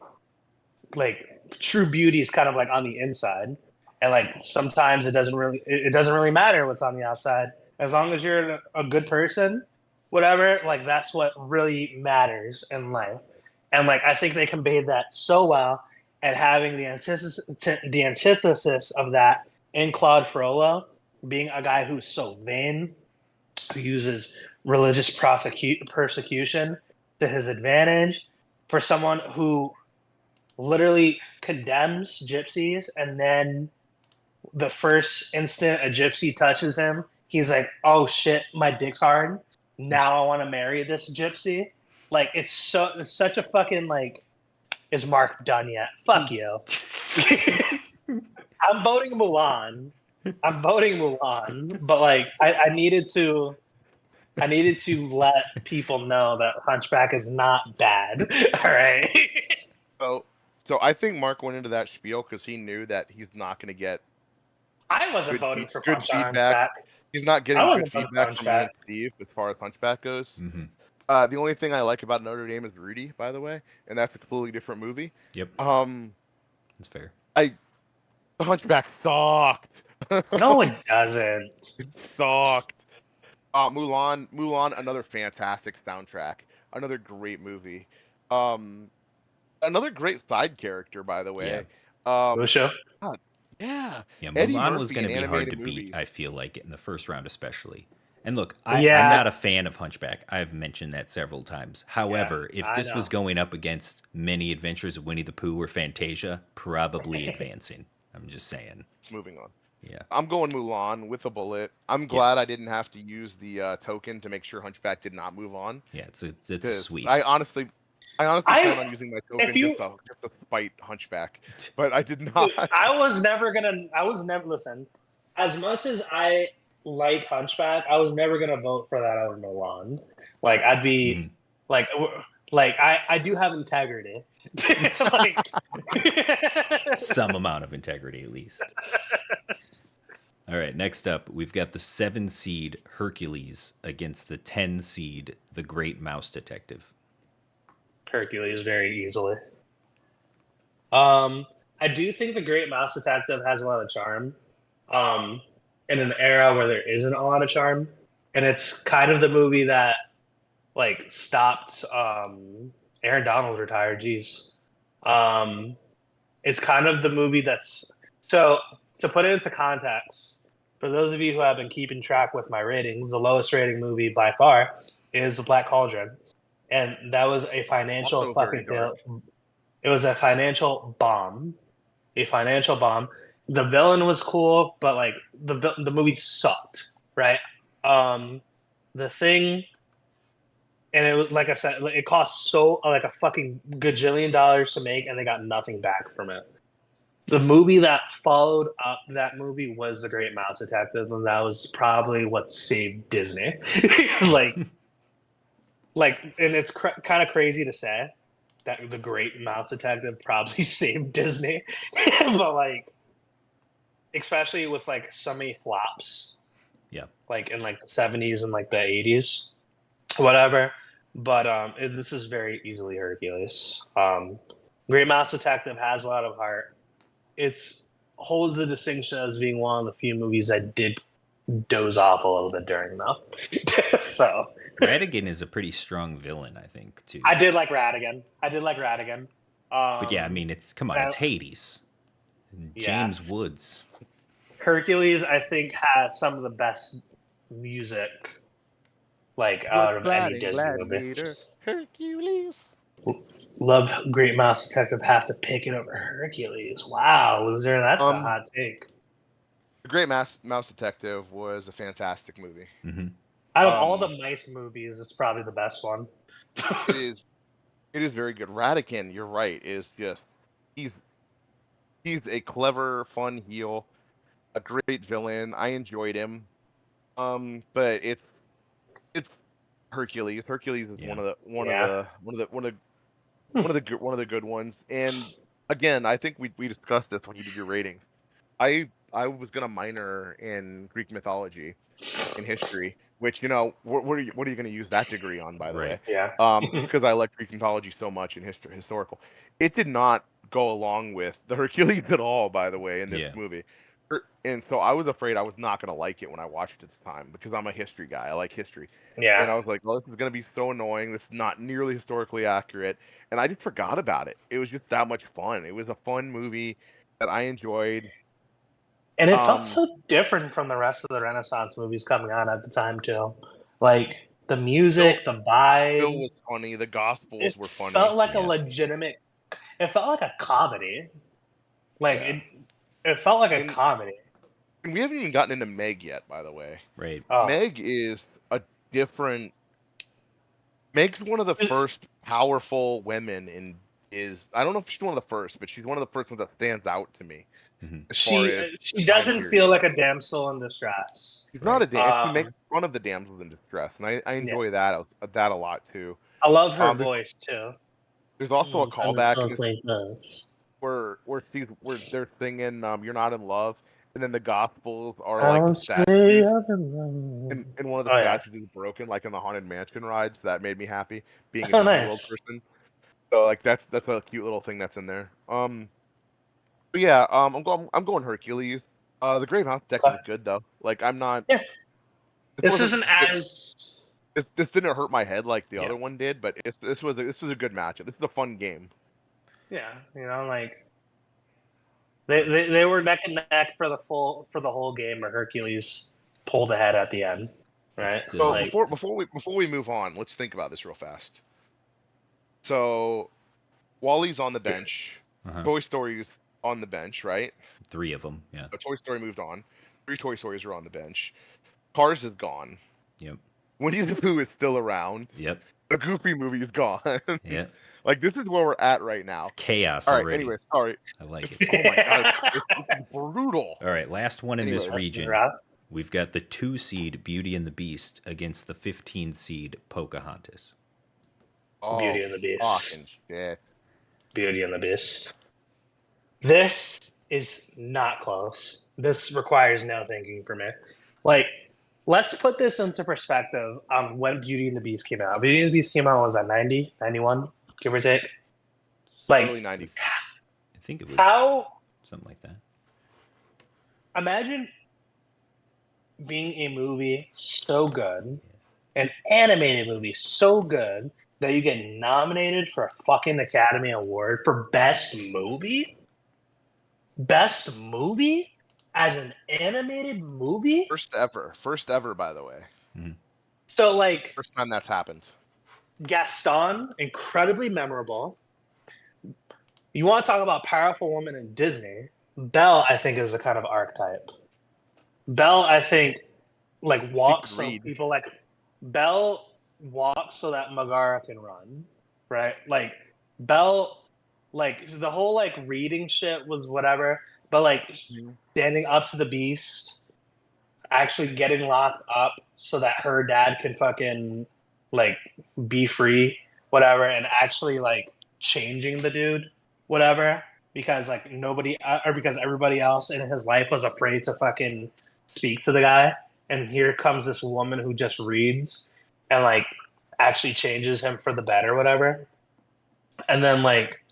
Speaker 2: true beauty is kind of like on the inside, and like sometimes it doesn't really matter what's on the outside as long as you're a good person, whatever. Like that's what really matters in life, and like I think they conveyed that so well, and having the antithesis of that in Claude Frollo being a guy who's so vain, who uses religious persecution to his advantage, for someone who literally condemns gypsies, and then the first instant a gypsy touches him, he's like, "Oh shit, my dick's hard. Now I want to marry this gypsy." Like it's such a fucking like, is Mark done yet? Fuck you. I'm voting Mulan. But like I needed to let people know that Hunchback is not bad. All right.
Speaker 3: So I think Mark went into that spiel because he knew that he's not going to get
Speaker 2: I wasn't voting for
Speaker 3: good feedback.
Speaker 2: Hunchback.
Speaker 3: He's not
Speaker 2: I
Speaker 3: getting good
Speaker 2: wasn't voting for
Speaker 3: feedback from me and
Speaker 2: Hunchback.
Speaker 3: Steve as far as Hunchback goes.
Speaker 1: Mm-hmm.
Speaker 3: The only thing I like about Notre Dame is Rudy, by the way, and that's a completely different movie.
Speaker 1: Yep. That's fair.
Speaker 3: The Hunchback sucked.
Speaker 2: No, it doesn't.
Speaker 3: It sucked. Mulan, another fantastic soundtrack, another great movie, another great side character, by the way.
Speaker 2: Musha.
Speaker 3: God, yeah.
Speaker 1: Yeah,
Speaker 3: Eddie
Speaker 1: Mulan was
Speaker 3: Murphy
Speaker 1: going
Speaker 3: in
Speaker 1: to be hard to
Speaker 3: animated
Speaker 1: beat,
Speaker 3: movies.
Speaker 1: I feel like, in the first round especially. And look, I'm
Speaker 2: Yeah.
Speaker 1: not a fan of Hunchback. I've mentioned that several times. However, if
Speaker 2: I
Speaker 1: this was
Speaker 2: know.
Speaker 1: going up against Many Adventures of Winnie the Pooh or Fantasia, probably advancing. I'm just saying.
Speaker 3: Moving on.
Speaker 1: Yeah.
Speaker 3: I'm going Mulan with a bullet. I'm glad I didn't have to use the token to make sure Hunchback did not move on.
Speaker 1: Yeah, it's a sweep.
Speaker 3: I honestly plan on using my token just to spite Hunchback, but I did not.
Speaker 2: I was never listen. As much as I like Hunchback, I was never gonna vote for that over Mulan. Like I'd be like I do have integrity. Like,
Speaker 1: some amount of integrity at least. All right, next up, we've got the 7 seed Hercules against the 10 seed The Great Mouse Detective.
Speaker 2: Hercules very easily. I do think The Great Mouse Detective has a lot of charm. In an era where there isn't a lot of charm, and it's kind of the movie that like stopped Aaron Donald retired. Jeez. It's kind of the movie that's so to put it into context. For those of you who have been keeping track with my ratings, the lowest rating movie by far is The Black Cauldron, and that was a financial
Speaker 3: Also
Speaker 2: fucking
Speaker 3: very dark.
Speaker 2: fail. It was a financial bomb. A financial bomb. The villain was cool, but like the movie sucked, right? The Thing, and it was like I said, it cost so like a fucking gajillion dollars to make, and they got nothing back from it. The movie that followed up that movie was The Great Mouse Detective, and that was probably what saved Disney. like, and it's kind of crazy to say that The Great Mouse Detective probably saved Disney, but like, especially with like so many flops,
Speaker 1: Yeah,
Speaker 2: like in like the 70s and like the 80s, whatever. But this is very easily Hercules. Great Mouse Detective has a lot of heart. It's holds the distinction as being one of the few movies I did doze off a little bit during though. So
Speaker 1: Ratigan is a pretty strong villain, I think, too.
Speaker 2: I did like Ratigan.
Speaker 1: But yeah, I mean, come on, it's Hades, James Woods.
Speaker 2: Hercules, I think, has some of the best music, like out of any Disney movie.
Speaker 3: Hercules.
Speaker 2: Love Great Mouse Detective. Have to pick it over Hercules. Wow, loser, that's a hot take.
Speaker 3: The Great Mouse Detective was a fantastic movie.
Speaker 1: Mm-hmm.
Speaker 2: Out of all the mice movies, it's probably the best one.
Speaker 3: It is very good. Ratigan, you're right, is just he's a clever, fun heel, a great villain. I enjoyed him. But it's Hercules. Hercules is one of the good ones. And again, I think we discussed this when you did your ratings. I was gonna minor in Greek mythology, in history, which what are you gonna use that degree on, by the way?
Speaker 2: Yeah.
Speaker 3: Because I like Greek mythology so much in historical. It did not go along with the Hercules at all, by the way, in this movie. And so I was afraid I was not gonna like it when I watched it this time because I'm a history guy. I like history.
Speaker 2: Yeah.
Speaker 3: And I was like, well, this is gonna be so annoying. This is not nearly historically accurate. And I just forgot about it. It was just that much fun. It was a fun movie that I enjoyed.
Speaker 2: And it felt so different from the rest of the Renaissance movies coming on at the time too. Like the music, the vibe.
Speaker 3: Bill was funny. The Gospels were funny.
Speaker 2: It felt like a legitimate. It felt like a comedy. Like it felt like a comedy.
Speaker 3: And we haven't even gotten into Meg yet, by the way.
Speaker 1: Right.
Speaker 3: Meg is a different. Meg's one of the first powerful women I don't know if she's one of the first, but she's one of the first ones that stands out to me.
Speaker 2: She doesn't feel like a damsel in distress.
Speaker 3: She's not a damsel. She makes fun of the damsels in distress, and I enjoy that a lot too.
Speaker 2: I love her voice too.
Speaker 3: There's also a callback where they're singing "You're Not in Love," and then the Gospels are like the statues, and one of the statues is broken, like in the Haunted Mansion rides. That made me happy, being a Disney World person. So like that's a cute little thing that's in there. But yeah, I'm going Hercules. The Great Mouse Detective is good though. Like I'm not.
Speaker 2: Yeah. This isn't as.
Speaker 3: This didn't hurt my head like the other one did, but this was a good matchup. This is a fun game.
Speaker 2: Yeah, like they were neck and neck for the whole game, where Hercules pulled ahead at the end, right?
Speaker 3: So like, before we move on, let's think about this real fast. So, Wally's on the bench. Toy Story's on the bench, right?
Speaker 1: 3 of them, yeah.
Speaker 3: So Toy Story moved on. 3 Toy Stories are on the bench. Cars is gone.
Speaker 1: Yep.
Speaker 3: Winnie the Pooh is still around.
Speaker 1: Yep.
Speaker 3: The Goofy movie is gone.
Speaker 1: Yep.
Speaker 3: Like, this is where we're at right now.
Speaker 1: It's chaos
Speaker 3: already.
Speaker 1: Anyway,
Speaker 3: sorry.
Speaker 1: I like it.
Speaker 3: Oh my god, it's brutal.
Speaker 1: All right, last one in this region. We've got the 2 seed Beauty and the Beast against the 15 seed Pocahontas.
Speaker 3: Oh,
Speaker 2: Beauty and the Beast.
Speaker 3: Fucking shit.
Speaker 2: Beauty and the Beast. This is not close. This requires no thinking for me. Like, let's put this into perspective on when Beauty and the Beast came out. Beauty and the Beast came out, was that 90, 91, give or take? Like,
Speaker 3: early 90s.
Speaker 1: I think it was something like that.
Speaker 2: Imagine being a movie so good, an animated movie so good, that you get nominated for a fucking Academy Award for Best Movie? Best Movie? As an animated movie?
Speaker 3: First ever, by the way.
Speaker 1: Mm-hmm.
Speaker 2: So, like...
Speaker 3: First time that's happened.
Speaker 2: Gaston, incredibly memorable. You want to talk about powerful woman in Disney? Belle, I think, is a kind of archetype. Belle, I think, like, walks so people like... Belle walks so that Megara can run, right? Like, Belle, like, the whole, like, reading shit was whatever, but, like, standing up to the beast, actually getting locked up so that her dad can fucking, like, be free, whatever, and actually, like, changing the dude, whatever, because, like, because everybody else in his life was afraid to fucking speak to the guy, and here comes this woman who just reads and, like, actually changes him for the better, whatever. And then, like,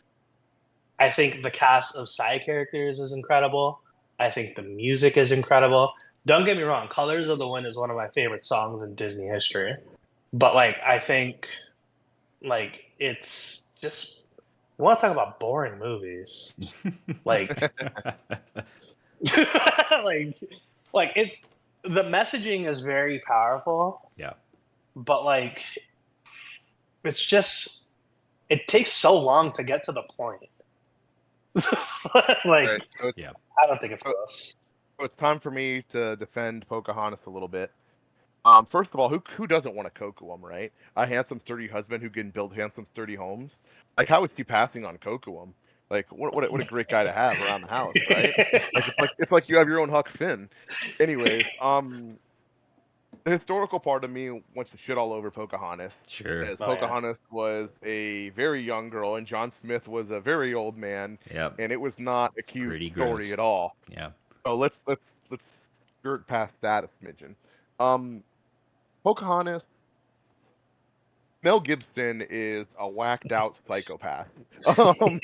Speaker 2: I think the cast of side characters is incredible. I think the music is incredible. Don't get me wrong, Colors of the Wind is one of my favorite songs in Disney history. But, like, I think, like, it's just want to talk about boring movies, like, like it's the messaging is very powerful,
Speaker 1: Yeah.
Speaker 2: but like it's just it takes so long to get to the point. Like,
Speaker 3: Right. So it's,
Speaker 1: Yeah.
Speaker 2: I don't think it's
Speaker 3: so
Speaker 2: close.
Speaker 3: it's time for me to defend Pocahontas a little bit. First of all, who doesn't want a Kocoum, right? A handsome, sturdy husband who can build handsome, sturdy homes. Like, how is he passing on Kocoum? Like, what a great guy to have around the house, right? Like it's like you have your own Huck Finn. Anyways, the historical part of me wants to shit all over Pocahontas.
Speaker 1: Sure.
Speaker 3: As
Speaker 2: Oh yeah.
Speaker 3: Pocahontas was a very young girl and John Smith was a very old man,
Speaker 1: Yep.
Speaker 3: and it was not a cute
Speaker 1: Pretty
Speaker 3: story
Speaker 1: gross.
Speaker 3: at all.
Speaker 1: Yeah.
Speaker 3: So let's skirt past that a smidgen. Um, Pocahontas, Mel Gibson is a whacked out psychopath. Um,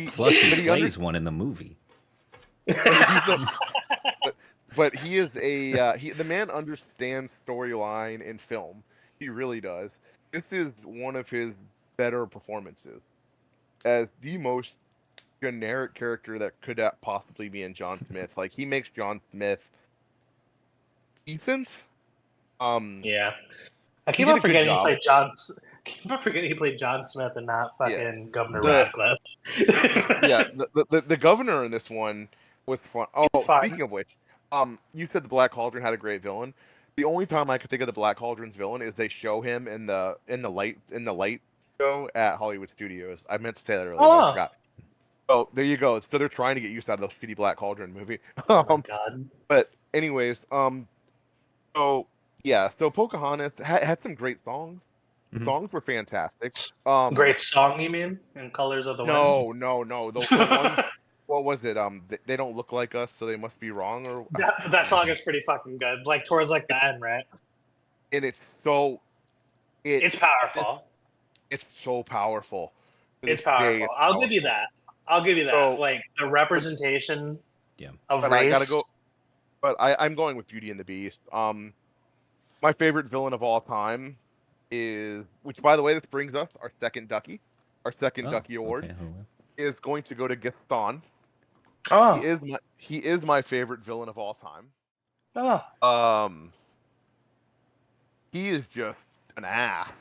Speaker 1: Plus, he
Speaker 3: but
Speaker 1: plays one in the movie.
Speaker 3: he's a but he is the man understands storyline in film. He really does. This is one of his better performances as the most generic character that could possibly be in John Smith. Like, he makes John Smith decent.
Speaker 2: Yeah. I
Speaker 3: He
Speaker 2: keep
Speaker 3: did
Speaker 2: on
Speaker 3: a good
Speaker 2: forgetting he
Speaker 3: job.
Speaker 2: played John. Keep on forgetting he played John Smith and not
Speaker 3: Yeah.
Speaker 2: fucking Governor
Speaker 3: The
Speaker 2: Radcliffe.
Speaker 3: yeah, the governor in this one was fun. Oh,
Speaker 2: It's fine.
Speaker 3: speaking of which, you said the Black Cauldron had a great villain. The only time I could think of the Black Cauldron's villain is they show him in the light show at Hollywood Studios. I meant to say that earlier, but I
Speaker 2: Oh,
Speaker 3: forgot. Oh, there you go. So they're trying to get used out of those shitty Black Cauldron movie.
Speaker 2: oh my god.
Speaker 3: But anyways, so yeah, so Pocahontas had some great songs. The
Speaker 1: Mhm.
Speaker 3: songs were fantastic.
Speaker 2: Great song, you mean? In Colors of the Wind?
Speaker 3: No. The one, what was it? They don't look like us, so they must be wrong, or
Speaker 2: That song is pretty fucking good. Like towards like the end, right?
Speaker 3: and it's so it
Speaker 2: It's powerful.
Speaker 3: it's so powerful. To
Speaker 2: It's
Speaker 3: this day,
Speaker 2: powerful.
Speaker 3: it's
Speaker 2: I'll give you
Speaker 3: powerful.
Speaker 2: that. I'll give you that.
Speaker 3: So,
Speaker 2: Like the
Speaker 3: but
Speaker 2: representation
Speaker 1: Yeah.
Speaker 2: of
Speaker 3: but I gotta
Speaker 2: race.
Speaker 3: go. But I'm going with Beauty and the Beast. My favorite villain of all time is, which by the way, this brings us our second Ducky. Our second
Speaker 1: Oh,
Speaker 3: Ducky award
Speaker 1: okay. Oh, well.
Speaker 3: is going to go to Gaston.
Speaker 2: Oh,
Speaker 3: He is my favorite villain of all time.
Speaker 2: oh.
Speaker 3: He is just an ass.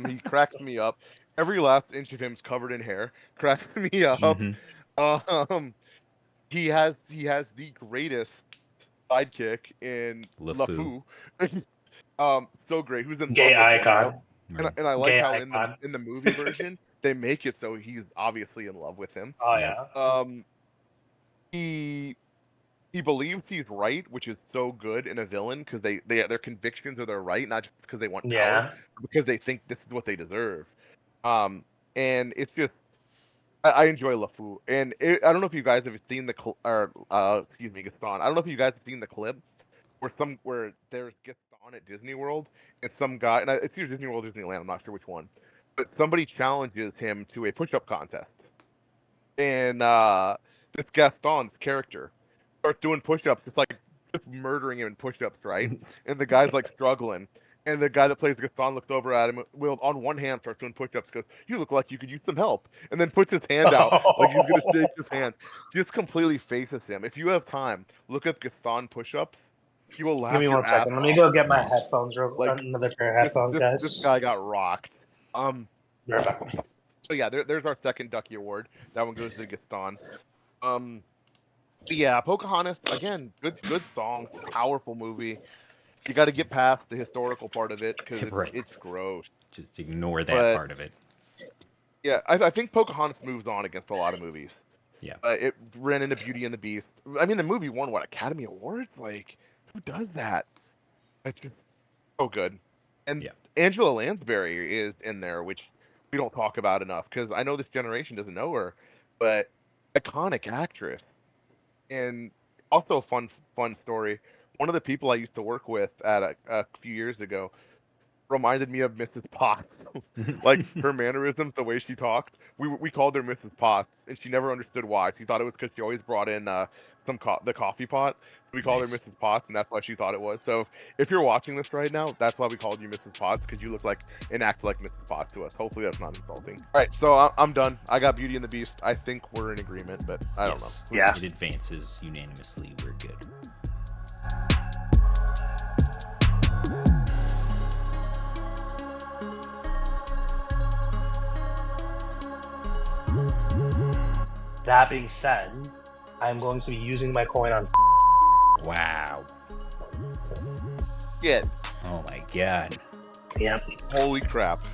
Speaker 3: He cracks me up. Every last inch of him's covered in hair. Cracks me up.
Speaker 1: Mhm.
Speaker 3: Um, he has the greatest sidekick in
Speaker 1: LeFou.
Speaker 3: LeFou. So great. Who's in love
Speaker 2: Gay
Speaker 3: with him, you know?
Speaker 2: icon.
Speaker 3: And
Speaker 1: Right.
Speaker 3: and I like
Speaker 2: Gay
Speaker 3: how in the
Speaker 2: icon.
Speaker 3: in the movie version they make it so he's obviously in love with him.
Speaker 2: Oh
Speaker 1: Yep.
Speaker 2: yeah.
Speaker 3: He he believes he's right, which is so good in a villain because their convictions are their right, not just because they want power,
Speaker 2: Yeah.
Speaker 3: but because they think this is what they deserve. Um, and it's just I enjoy LeFou, and I don't know if you guys have seen excuse me, Gaston. I don't know if you guys have seen the clip where there's Gaston at Disney World, and some guy, and it's either Disney World or Disneyland, I'm not sure which one, but somebody challenges him to a push-up contest, and this Gaston's character starts doing push-ups, just murdering him in push-ups, right? And the guy's like struggling. And the guy that plays Gaston looks over at him, will on one hand starts doing push-ups, goes, "You look like you could use some help," and then puts his hand out like he's gonna shake his hand. Just completely faces him. If you have time, look up Gaston push-ups. You will
Speaker 2: Give
Speaker 3: laugh
Speaker 2: me
Speaker 3: your
Speaker 2: 1 second.
Speaker 3: ass
Speaker 2: Let me
Speaker 3: off.
Speaker 2: go get my
Speaker 1: Nice.
Speaker 2: headphones.
Speaker 3: Like
Speaker 2: Another pair of
Speaker 3: this,
Speaker 2: headphones,
Speaker 3: this, this
Speaker 2: guys.
Speaker 3: guy got rocked.
Speaker 2: Be right back.
Speaker 3: So yeah, there's our second Ducky award. That one goes to Gaston. Um, but yeah, Pocahontas again, good song, powerful movie. You got to get past the historical part of it because
Speaker 1: Right.
Speaker 3: it's gross.
Speaker 1: Just ignore that
Speaker 3: But
Speaker 1: part of it.
Speaker 3: yeah, I think Pocahontas moves on against a lot of movies.
Speaker 1: Yeah.
Speaker 3: It ran into Beauty and the Beast. I mean, the movie won what, Academy Awards? Like, who does that? It's just so good. And
Speaker 1: Yeah.
Speaker 3: Angela Lansbury is in there, which we don't talk about enough because I know this generation doesn't know her, but iconic actress. And also fun story. One of the people I used to work with at a few years ago reminded me of Mrs. Potts. Like her mannerisms, the way she talked. We called her Mrs. Potts, and she never understood why. She thought it was because she always brought in the coffee pot. We called
Speaker 1: Nice.
Speaker 3: her Mrs. Potts, and that's why she thought it was. So if you're watching this right now, that's why we called you Mrs. Potts, because you look like and act like Mrs. Potts to us. Hopefully that's not insulting. All right, so I'm done. I got Beauty and the Beast. I think we're in agreement, but I don't know.
Speaker 2: Yeah.
Speaker 1: It advances unanimously. We're good.
Speaker 2: That being said, I'm going to be using my coin on.
Speaker 1: Wow.
Speaker 3: Yeah.
Speaker 1: Oh my god.
Speaker 2: Yep.
Speaker 3: Holy crap.